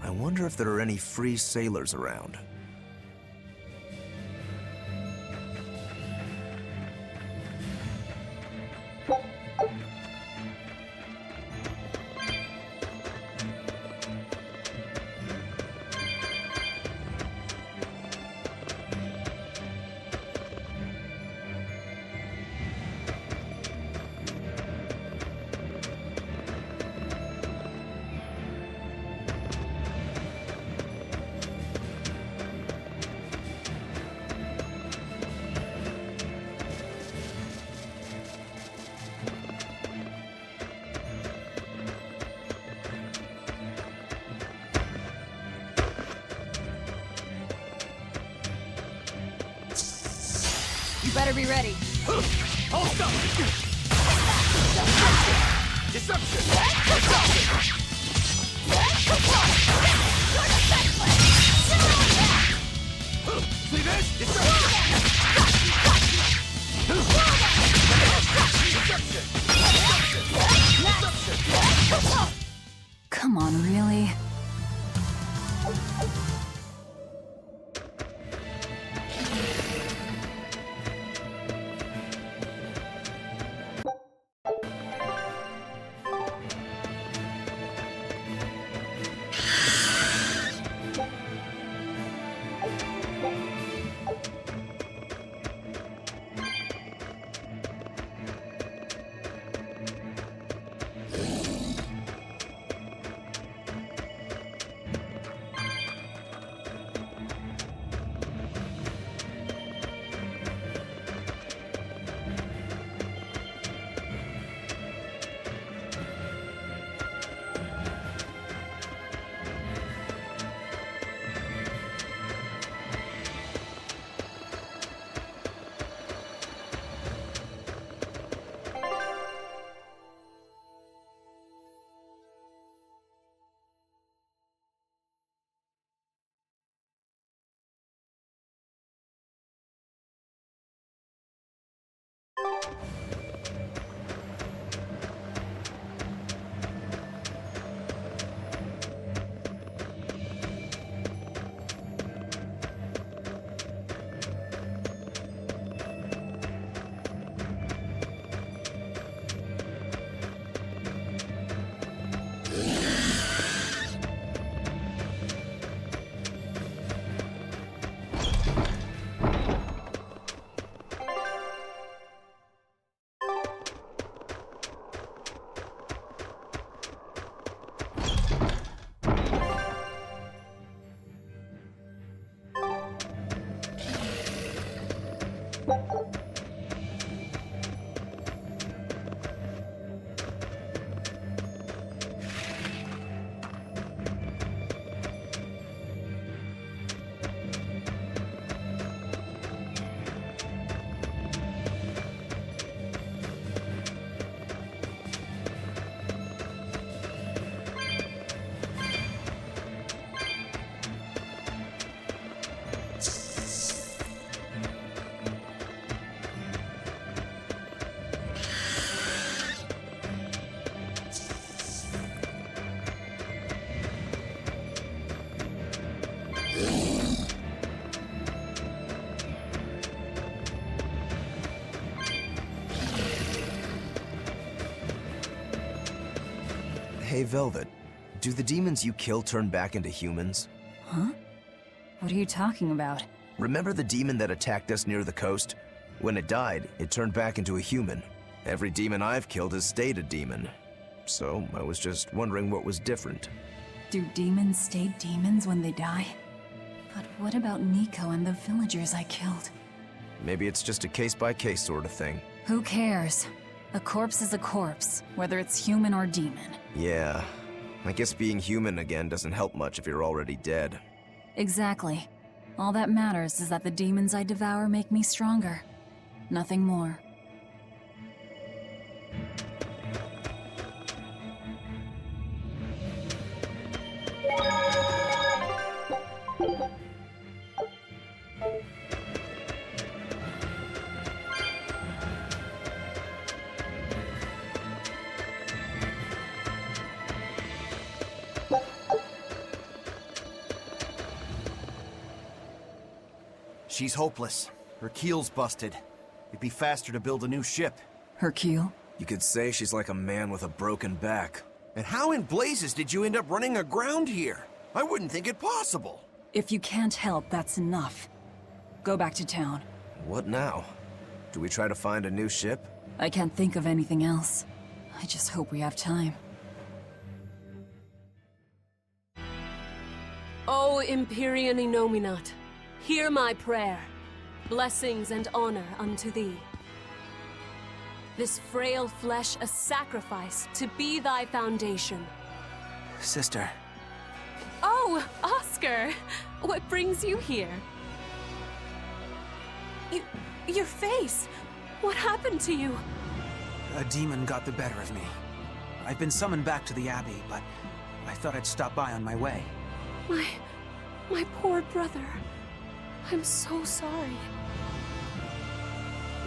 I wonder if there are any free sailors around. You better be ready. Hold up! Deception! See this? Deception! Come on, really? Hey, Velvet. Do the demons you kill turn back into humans? Huh? What are you talking about? Remember the demon that attacked us near the coast? When it died, it turned back into a human. Every demon I've killed has stayed a demon. So, I was just wondering what was different. Do demons stay demons when they die? But what about Nico and the villagers I killed? Maybe it's just a case-by-case sort of thing. Who cares? A corpse is a corpse, whether it's human or demon. Yeah. I guess being human again doesn't help much if you're already dead. Exactly. All that matters is that the demons I devour make me stronger. Nothing more. She's hopeless. Her keel's busted. It'd be faster to build a new ship. Her keel? You could say she's like a man with a broken back. And how in blazes did you end up running aground here? I wouldn't think it possible. If you can't help, that's enough. Go back to town. What now? Do we try to find a new ship? I can't think of anything else. I just hope we have time. O Empyrean Innominat, hear my prayer. Blessings and honor unto thee. This frail flesh a sacrifice to be thy foundation. Sister. Oh, Oscar! What brings you here? Your face! What happened to you? A demon got the better of me. I've been summoned back to the Abbey, but I thought I'd stop by on my way. My poor brother. I'm so sorry.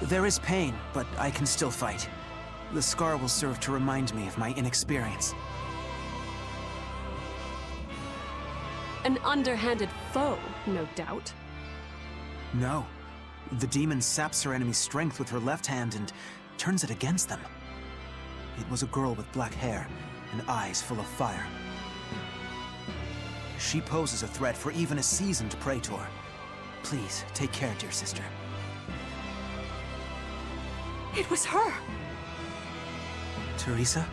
There is pain, but I can still fight. The scar will serve to remind me of my inexperience. An underhanded foe, no doubt. No. The demon saps her enemy's strength with her left hand and turns it against them. It was a girl with black hair and eyes full of fire. She poses a threat for even a seasoned praetor. Please, take care, dear sister. It was her! Teresa?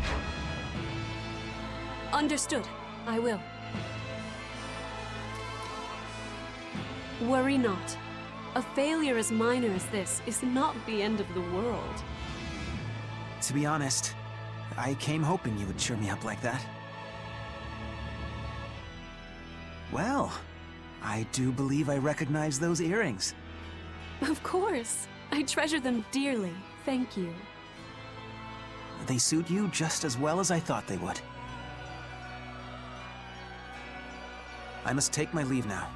Understood. I will. Worry not. A failure as minor as this is not the end of the world. To be honest, I came hoping you would cheer me up like that. Well, I do believe I recognize those earrings. Of course. I treasure them dearly. Thank you. They suit you just as well as I thought they would. I must take my leave now.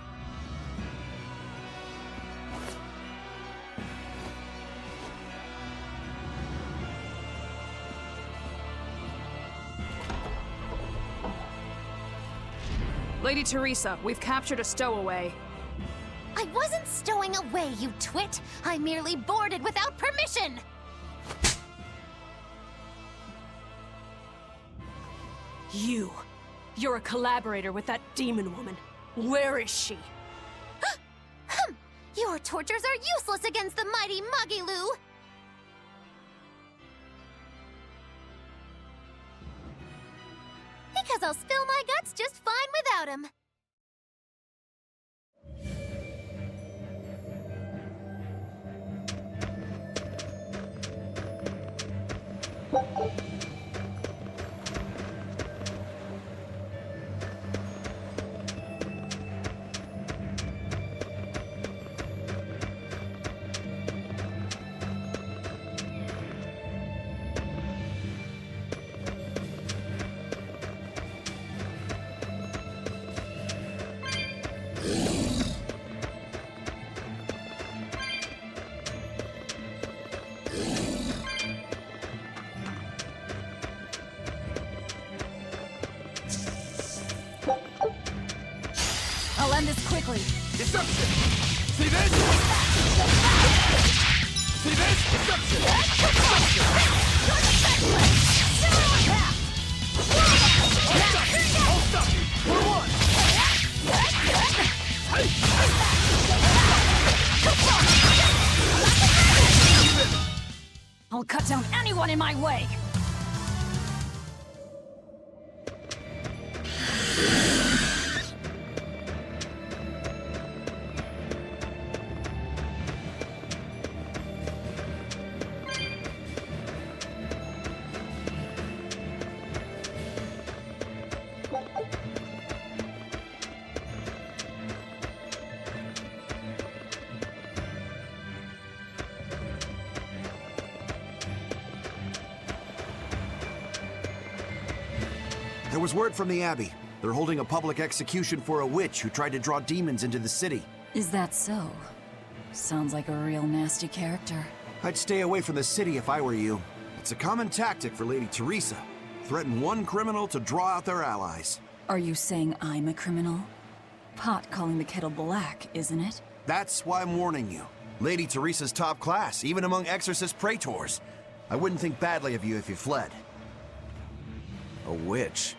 Lady Teresa, we've captured a stowaway. I wasn't stowing away, you twit! I merely boarded without permission! You're a collaborator with that demon woman. Where is she? Your tortures are useless against the mighty Magilu! Because I'll spill my guts just fine without him. I'll end this quickly. Deception! See this? See this? Deception! Deception! cut down anyone in my way! There was word from the Abbey. They're holding a public execution for a witch who tried to draw demons into the city. Is that so? Sounds like a real nasty character. I'd stay away from the city if I were you. It's a common tactic for Lady Teresa. Threaten one criminal to draw out their allies. Are you saying I'm a criminal? Pot calling the kettle black, isn't it? That's why I'm warning you. Lady Teresa's top class, even among exorcist praetors. I wouldn't think badly of you if you fled. A witch?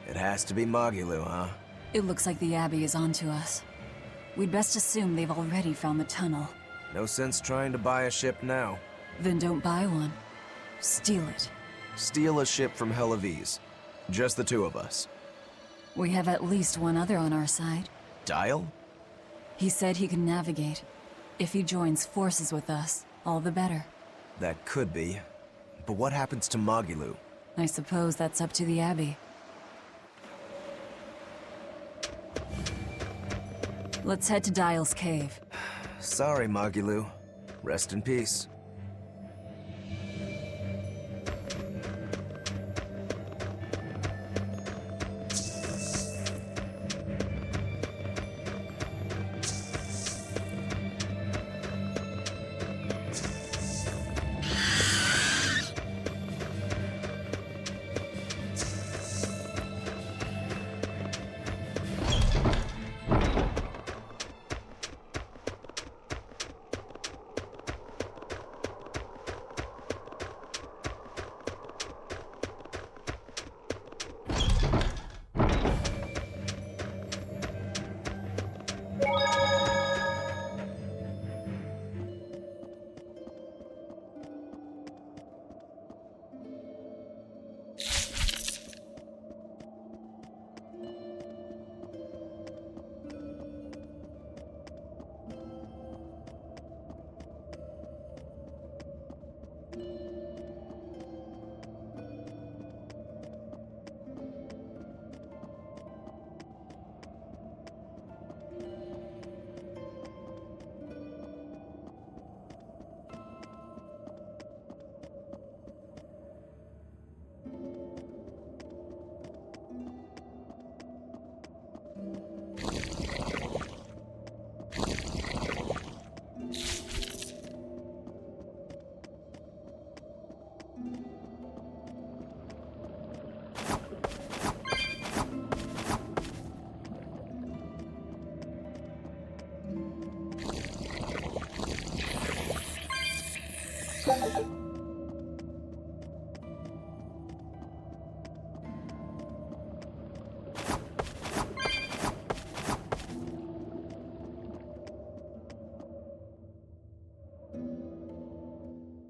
It has to be Magilou, huh? It looks like the Abbey is onto us. We'd best assume they've already found the tunnel. No sense trying to buy a ship now. Then don't buy one. Steal it. Steal a ship from Helavis. Just the two of us. We have at least one other on our side. Dial? He said he can navigate. If he joins forces with us, all the better. That could be. But what happens to Magilou? I suppose that's up to the Abbey. Let's head to Dial's cave. Sorry, Magilou. Rest in peace.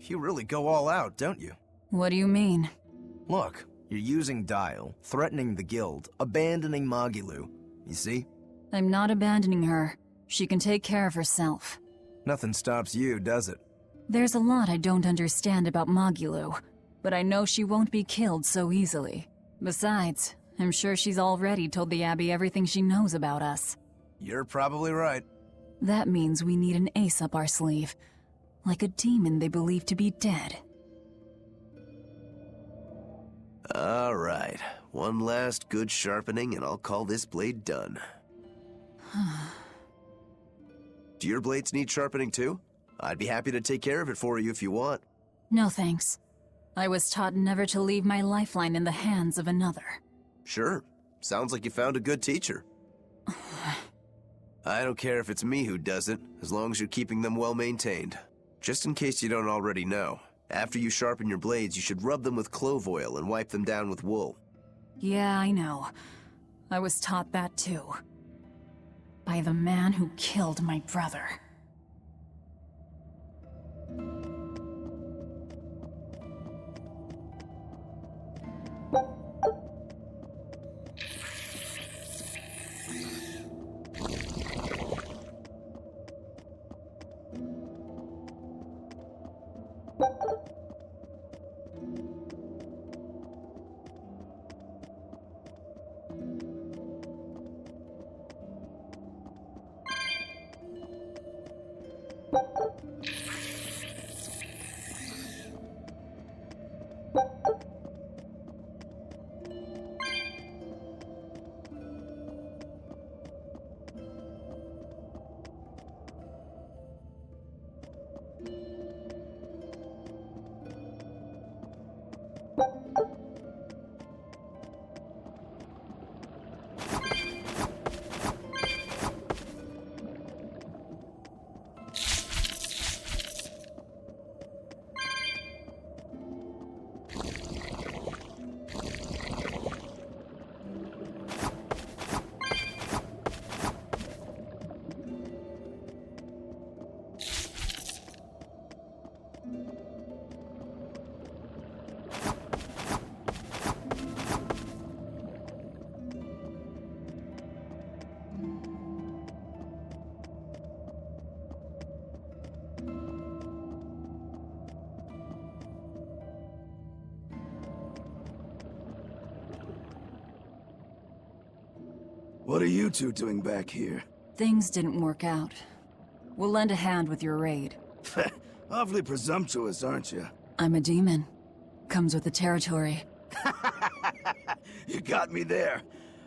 You really go all out, don't you? What do you mean? Look, you're using Dial, threatening the guild, abandoning Magilou. You see? I'm not abandoning her. She can take care of herself. Nothing stops you, does it? There's a lot I don't understand about Magilou, but I know she won't be killed so easily. Besides, I'm sure she's already told the Abbey everything she knows about us. You're probably right. That means we need an ace up our sleeve. Like a demon they believe to be dead. All right. One last good sharpening and I'll call this blade done. Do your blades need sharpening too? I'd be happy to take care of it for you if you want. No thanks. I was taught never to leave my lifeline in the hands of another. Sure. Sounds like you found a good teacher. I don't care if it's me who does it, as long as you're keeping them well maintained. Just in case you don't already know, after you sharpen your blades, you should rub them with clove oil and wipe them down with wool. Yeah, I know. I was taught that too. By the man who killed my brother. What are you two doing back here? Things didn't work out. We'll lend a hand with your raid. Awfully presumptuous, aren't you? I'm a demon. Comes with the territory. You got me there.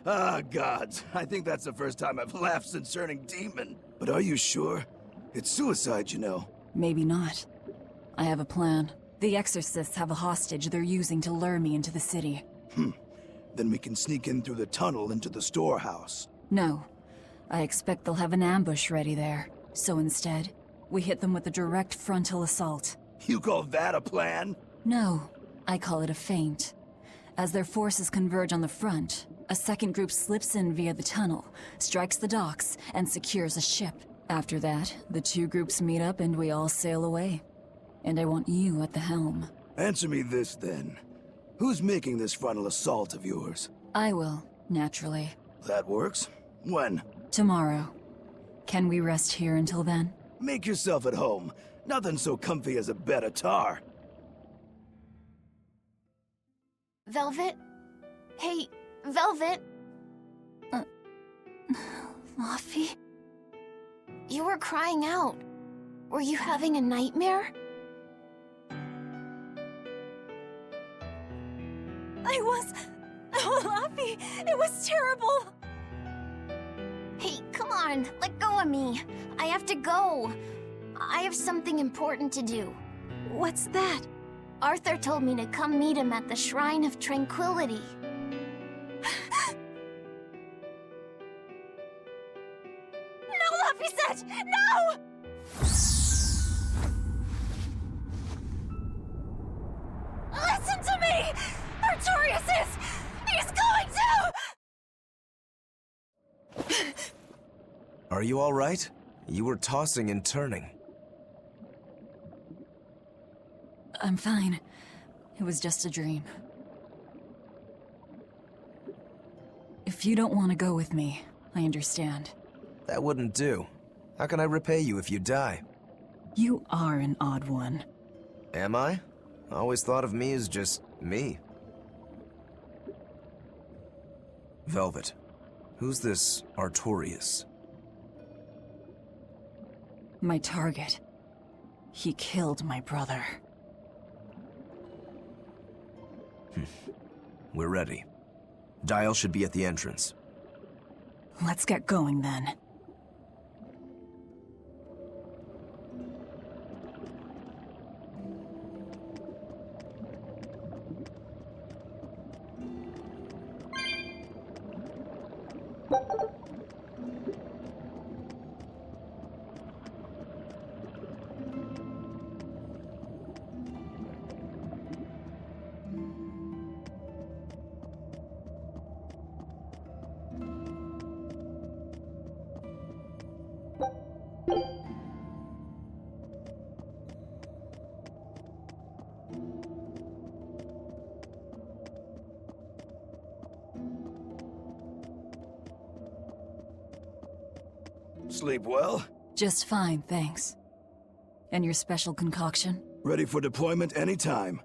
Ah, gods. I think that's the first time I've laughed since turning demon. But are you sure? It's suicide, you know. Maybe not. I have a plan. The exorcists have a hostage they're using to lure me into the city. Then we can sneak in through the tunnel into the storehouse. No. I expect they'll have an ambush ready there. So instead, we hit them with a direct frontal assault. You call that a plan? No. I call it a feint. As their forces converge on the front, a second group slips in via the tunnel, strikes the docks, and secures a ship. After that, the two groups meet up and we all sail away. And I want you at the helm. Answer me this, then. Who's making this frontal assault of yours? I will, naturally. That works. When? Tomorrow. Can we rest here until then? Make yourself at home. Nothing so comfy as a bed of tar. Velvet? Hey, Velvet? Laufey? You were crying out. Were you having a nightmare? Oh, Laufey, it was terrible! Hey, come on, let go of me. I have to go. I have something important to do. What's that? Arthur told me to come meet him at the Shrine of Tranquility. No, Laufey, no! Listen to me! Artorius is... He's going to... Are you all right? You were tossing and turning. I'm fine. It was just a dream. If you don't want to go with me, I understand. That wouldn't do. How can I repay you if you die? You are an odd one. Am I? I always thought of me as just me. Velvet, who's this Artorius? My target. He killed my brother. We're ready. Dial should be at the entrance. Let's get going then. Sleep well? Just fine, thanks. And your special concoction? Ready for deployment anytime.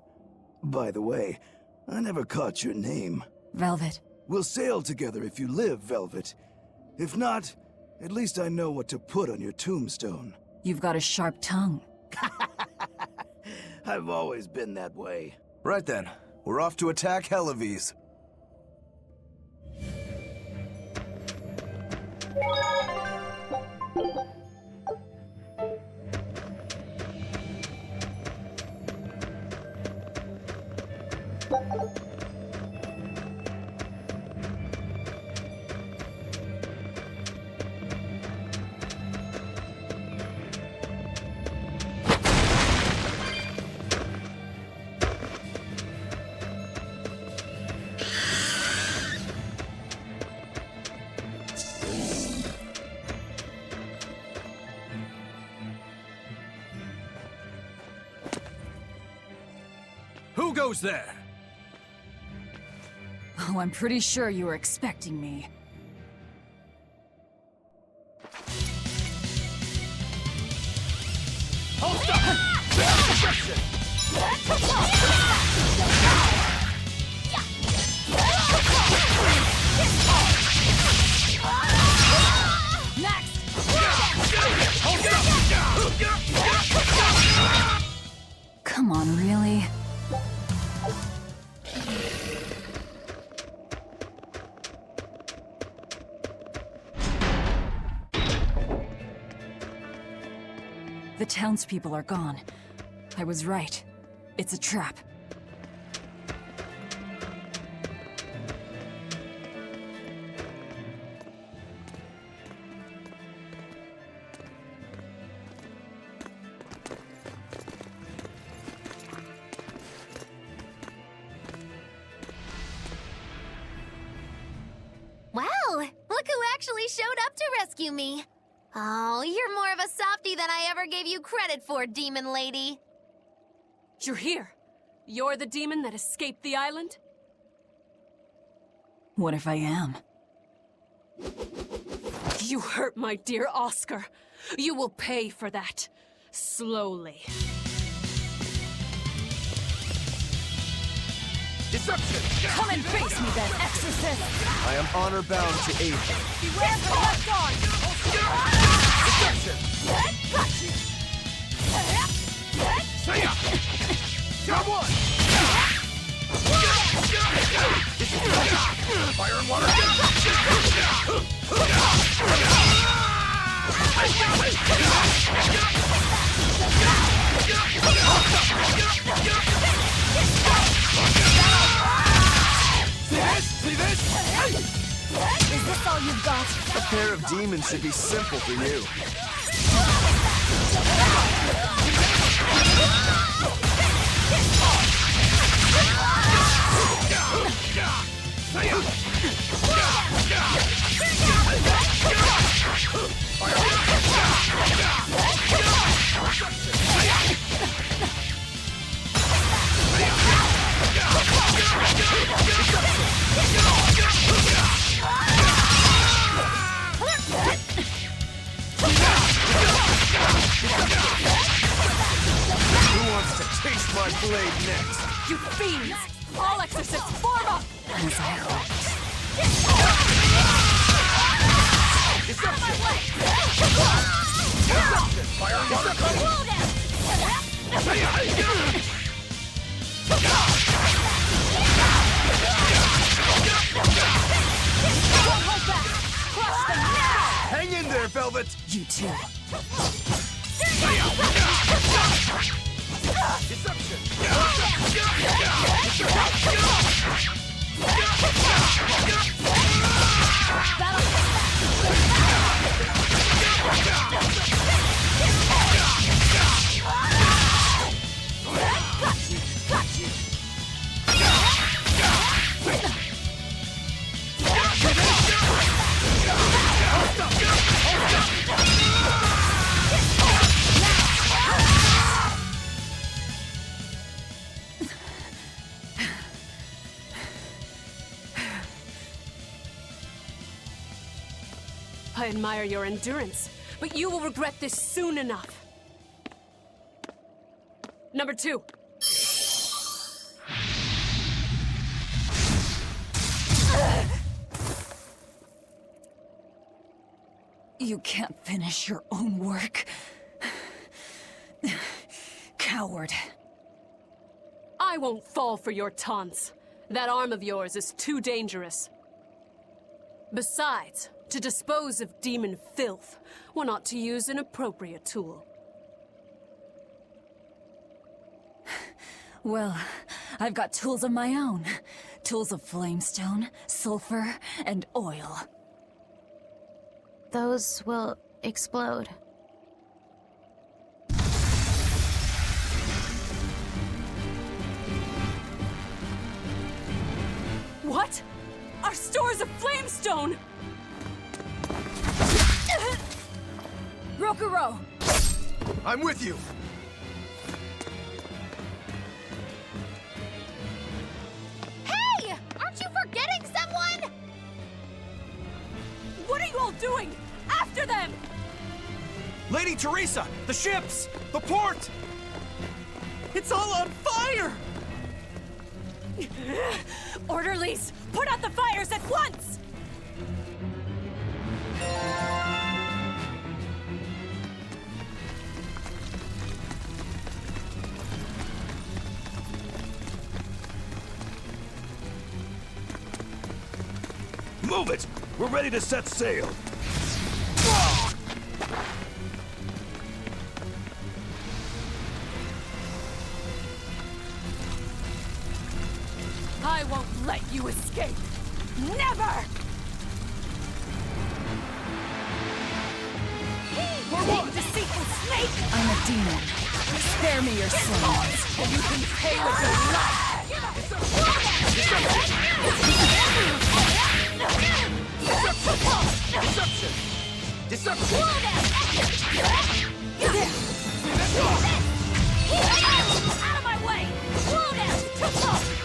By the way, I never caught your name. Velvet. We'll sail together if you live, Velvet. If not, at least I know what to put on your tombstone. You've got a sharp tongue. I've always been that way. Right then, we're off to attack Helives. Who goes there? Oh, I'm pretty sure you were expecting me. Hold up! Come on, really? The townspeople are gone. I was right. It's a trap. Wow, look who actually showed up to rescue me. Oh, you're more of a softie than I ever gave you credit for, demon lady. You're here. You're the demon that escaped the island? What if I am? You hurt my dear Oscar. You will pay for that. Slowly. Deception! Come and face me then, Exorcist! I am honor-bound to aid you. Beware the left arm! Deception! Say up! Come on! Fire and water! See this? Is this all you've got? A pair of demons should be simple for you. Who wants to taste my blade next? You fiends! All exorcists form up! As I hoped. Fire and water! Don't hold back! Crush them now! Hang in there, Velvet! You too. I admire your endurance, but you will regret this soon enough. Number 2. You can't finish your own work. Coward. I won't fall for your taunts. That arm of yours is too dangerous. Besides, to dispose of demon filth, one ought to use an appropriate tool. Well, I've got tools of my own. Tools of flamestone, sulfur, and oil. Those will explode. What? Our stores of flamestone! Rokuro! I'm with you! Hey! Aren't you forgetting someone? What are you all doing? After them! Lady Teresa! The ships! The port! It's all on fire! Orderlies, put out the fires at once! Move it! We're ready to set sail! I won't let you escape! Never! For deceitful snake! I'm a demon. Spare me your sins. And you can pay with your life! Deception! Deception! Out of my way! Hold up! Deception!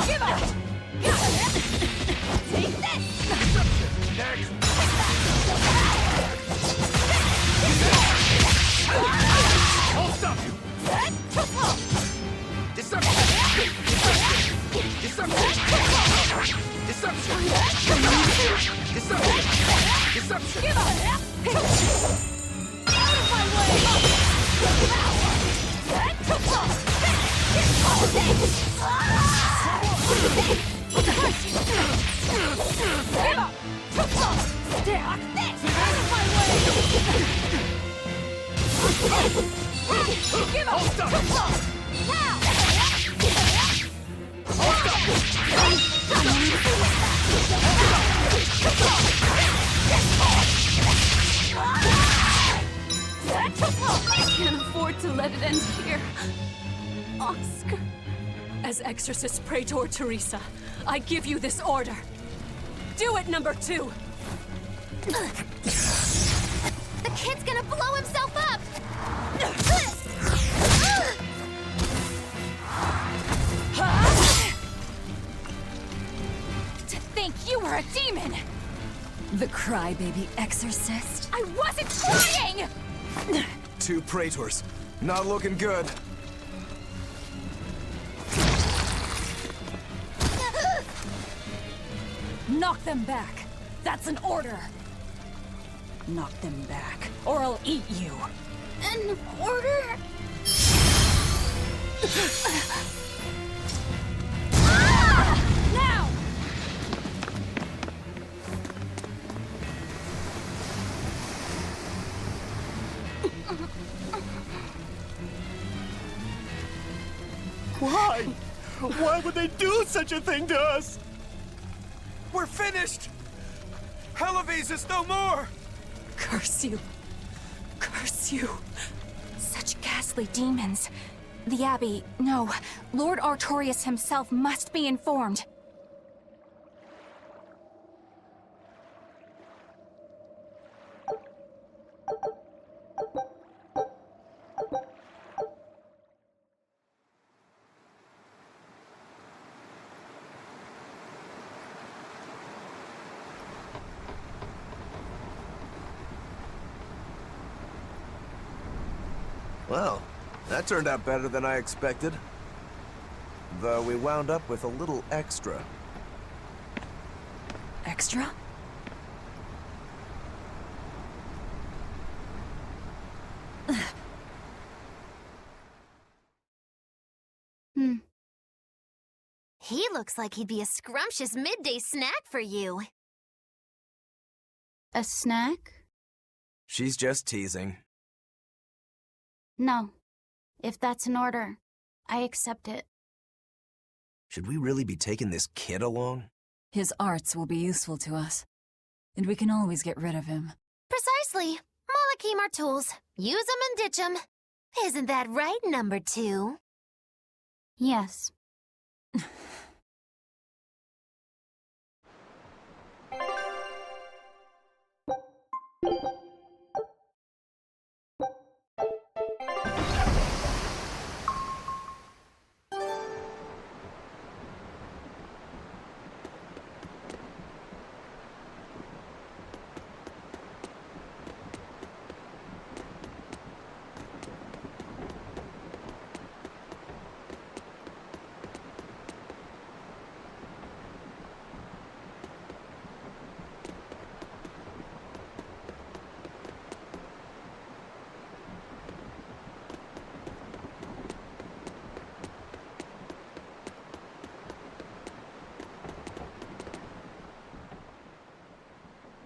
Give up! Take this! Next! I'll stop you! Deception! Deception! Deception! Deception! Deception! Give up! Out of my way! Give up! Out of my way! Give up! Now! I can't afford to let it end here. Oscar. As Exorcist Praetor Teresa, I give you this order. Do it, number 2! The kid's gonna blow himself up! To think you were a demon! The crybaby exorcist? I wasn't crying! 2 praetors. Not looking good. Knock them back. That's an order. Knock them back, or I'll eat you. An order? Now! Why? Why would they do such a thing to us? We're finished! Helives is no more! Curse you. Curse you. Such ghastly demons. The Abbey, no, Lord Artorius himself must be informed. Well, that turned out better than I expected. Though we wound up with a little extra. Extra? He looks like he'd be a scrumptious midday snack for you. A snack? She's just teasing. No. If that's an order, I accept it. Should we really be taking this kid along? His arts will be useful to us, and we can always get rid of him. Precisely. Malakim are tools. Use them and ditch them. Isn't that right, number 2? Yes.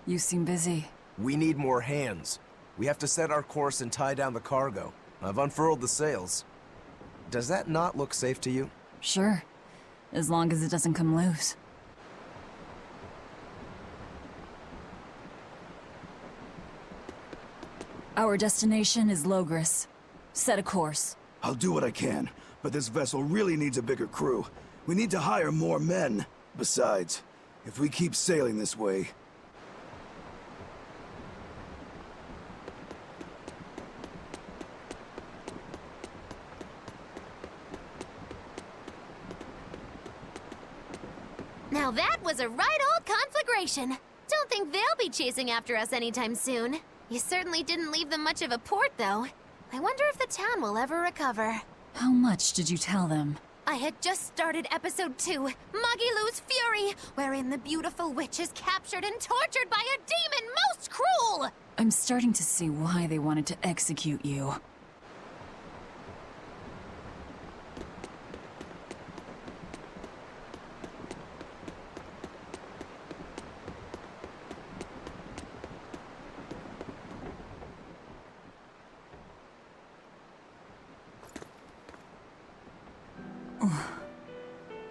You seem busy. We need more hands. We have to set our course and tie down the cargo. I've unfurled the sails. Does that not look safe to you? Sure. As long as it doesn't come loose. Our destination is Logris. Set a course. I'll do what I can, but this vessel really needs a bigger crew. We need to hire more men. Besides, if we keep sailing this way... Now that was a right old conflagration. Don't think they'll be chasing after us anytime soon. You certainly didn't leave them much of a port, though. I wonder if the town will ever recover. How much did you tell them? I had just started episode 2, Magilou's Fury, wherein the beautiful witch is captured and tortured by a demon most cruel! I'm starting to see why they wanted to execute you.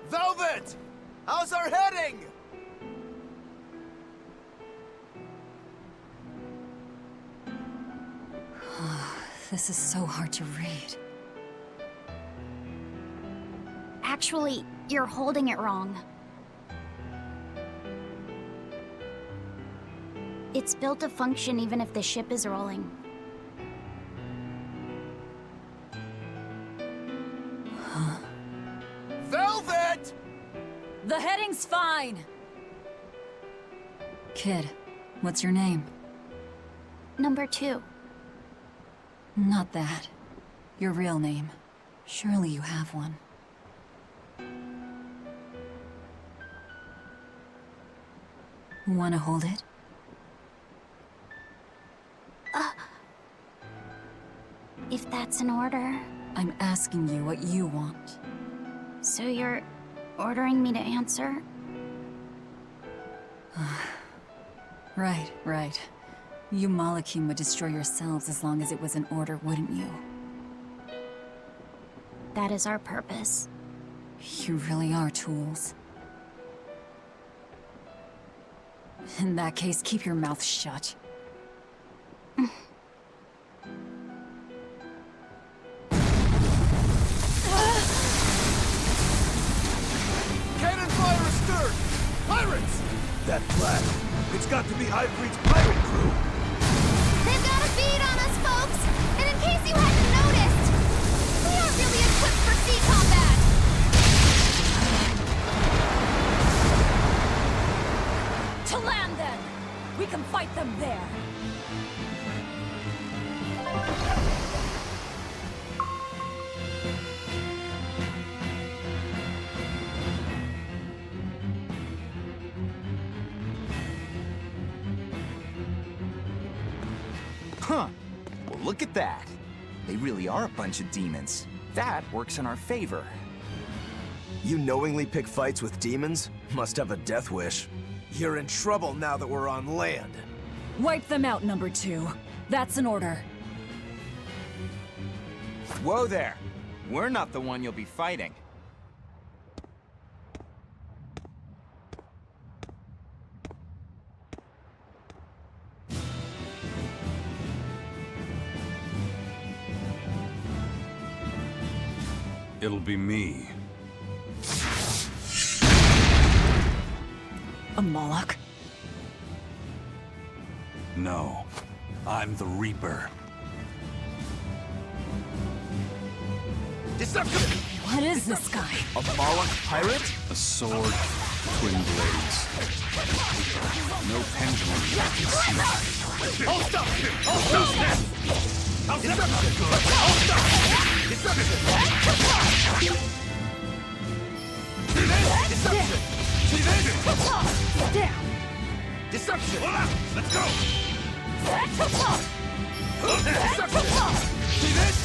Velvet! How's our heading? This is so hard to read. Actually, you're holding it wrong. It's built to function even if the ship is rolling. Velvet! The heading's fine! Kid, what's your name? Number 2. Not that. Your real name. Surely you have one. Wanna hold it? If that's an order... I'm asking you what you want. So you're ordering me to answer? Right. You Malakim would destroy yourselves as long as it was an order, wouldn't you? That is our purpose. You really are tools. In that case, keep your mouth shut. Cannon fire astern! Pirates! That flag, it's got to be Highfleet's pirate crew! They've got a bead on us, folks! And in case you hadn't noticed, we aren't really equipped for sea combat! To land, then! We can fight them there! look at that. They really are a bunch of demons. That works in our favor. You knowingly pick fights with demons? Must have a death wish. You're in trouble now that we're on land. Wipe them out, number 2. That's an order. Whoa there. We're not the one you'll be fighting. It'll be me. A Moloch? No, I'm the Reaper. Deception! What is this guy? A Moloch pirate? A sword, twin blades. No pendulum that can see. Hold stop! Hold stop! Deception! Hold stop! Deception! See this? Deception! See this? Deception! Let's go! Deception! See this?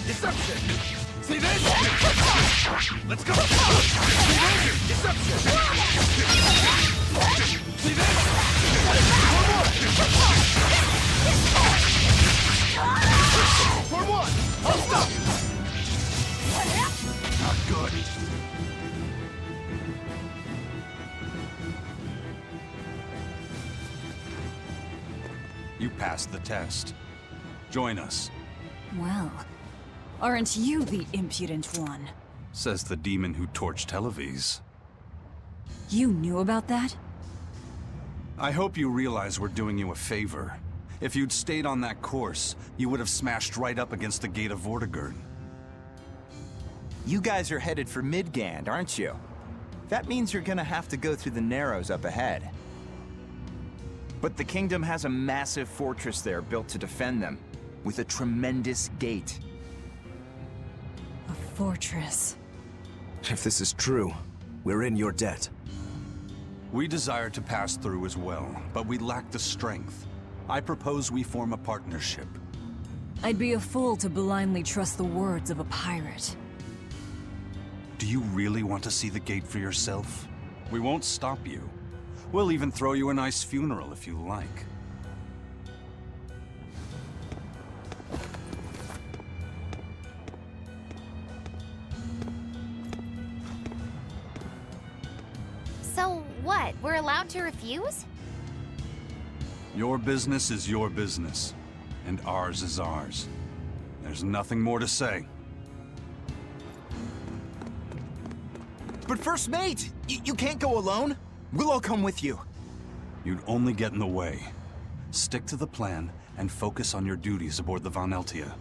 Deception! See this? Let's go! See this? Deception! See this? For one! Hold stop! Not good. You passed the test. Join us, Well, aren't you the impudent one? says the demon who torched Televis. You knew about that? I hope you realize we're doing you a favor. If you'd stayed on that course, you would have smashed right up against the gate of Vortigern. You guys are headed for Midgand, aren't you? That means you're gonna have to go through the Narrows up ahead. But the kingdom has a massive fortress there built to defend them, with a tremendous gate. A fortress. If this is true, we're in your debt. We desire to pass through as well, but we lack the strength. I propose we form a partnership. I'd be a fool to blindly trust the words of a pirate. Do you really want to see the gate for yourself? We won't stop you. We'll even throw you a nice funeral if you like. So what? We're allowed to refuse? Your business is your business, and ours is ours. There's nothing more to say. But First Mate, you can't go alone. We'll all come with you. You'd only get in the way. Stick to the plan and focus on your duties aboard the Von Eltia.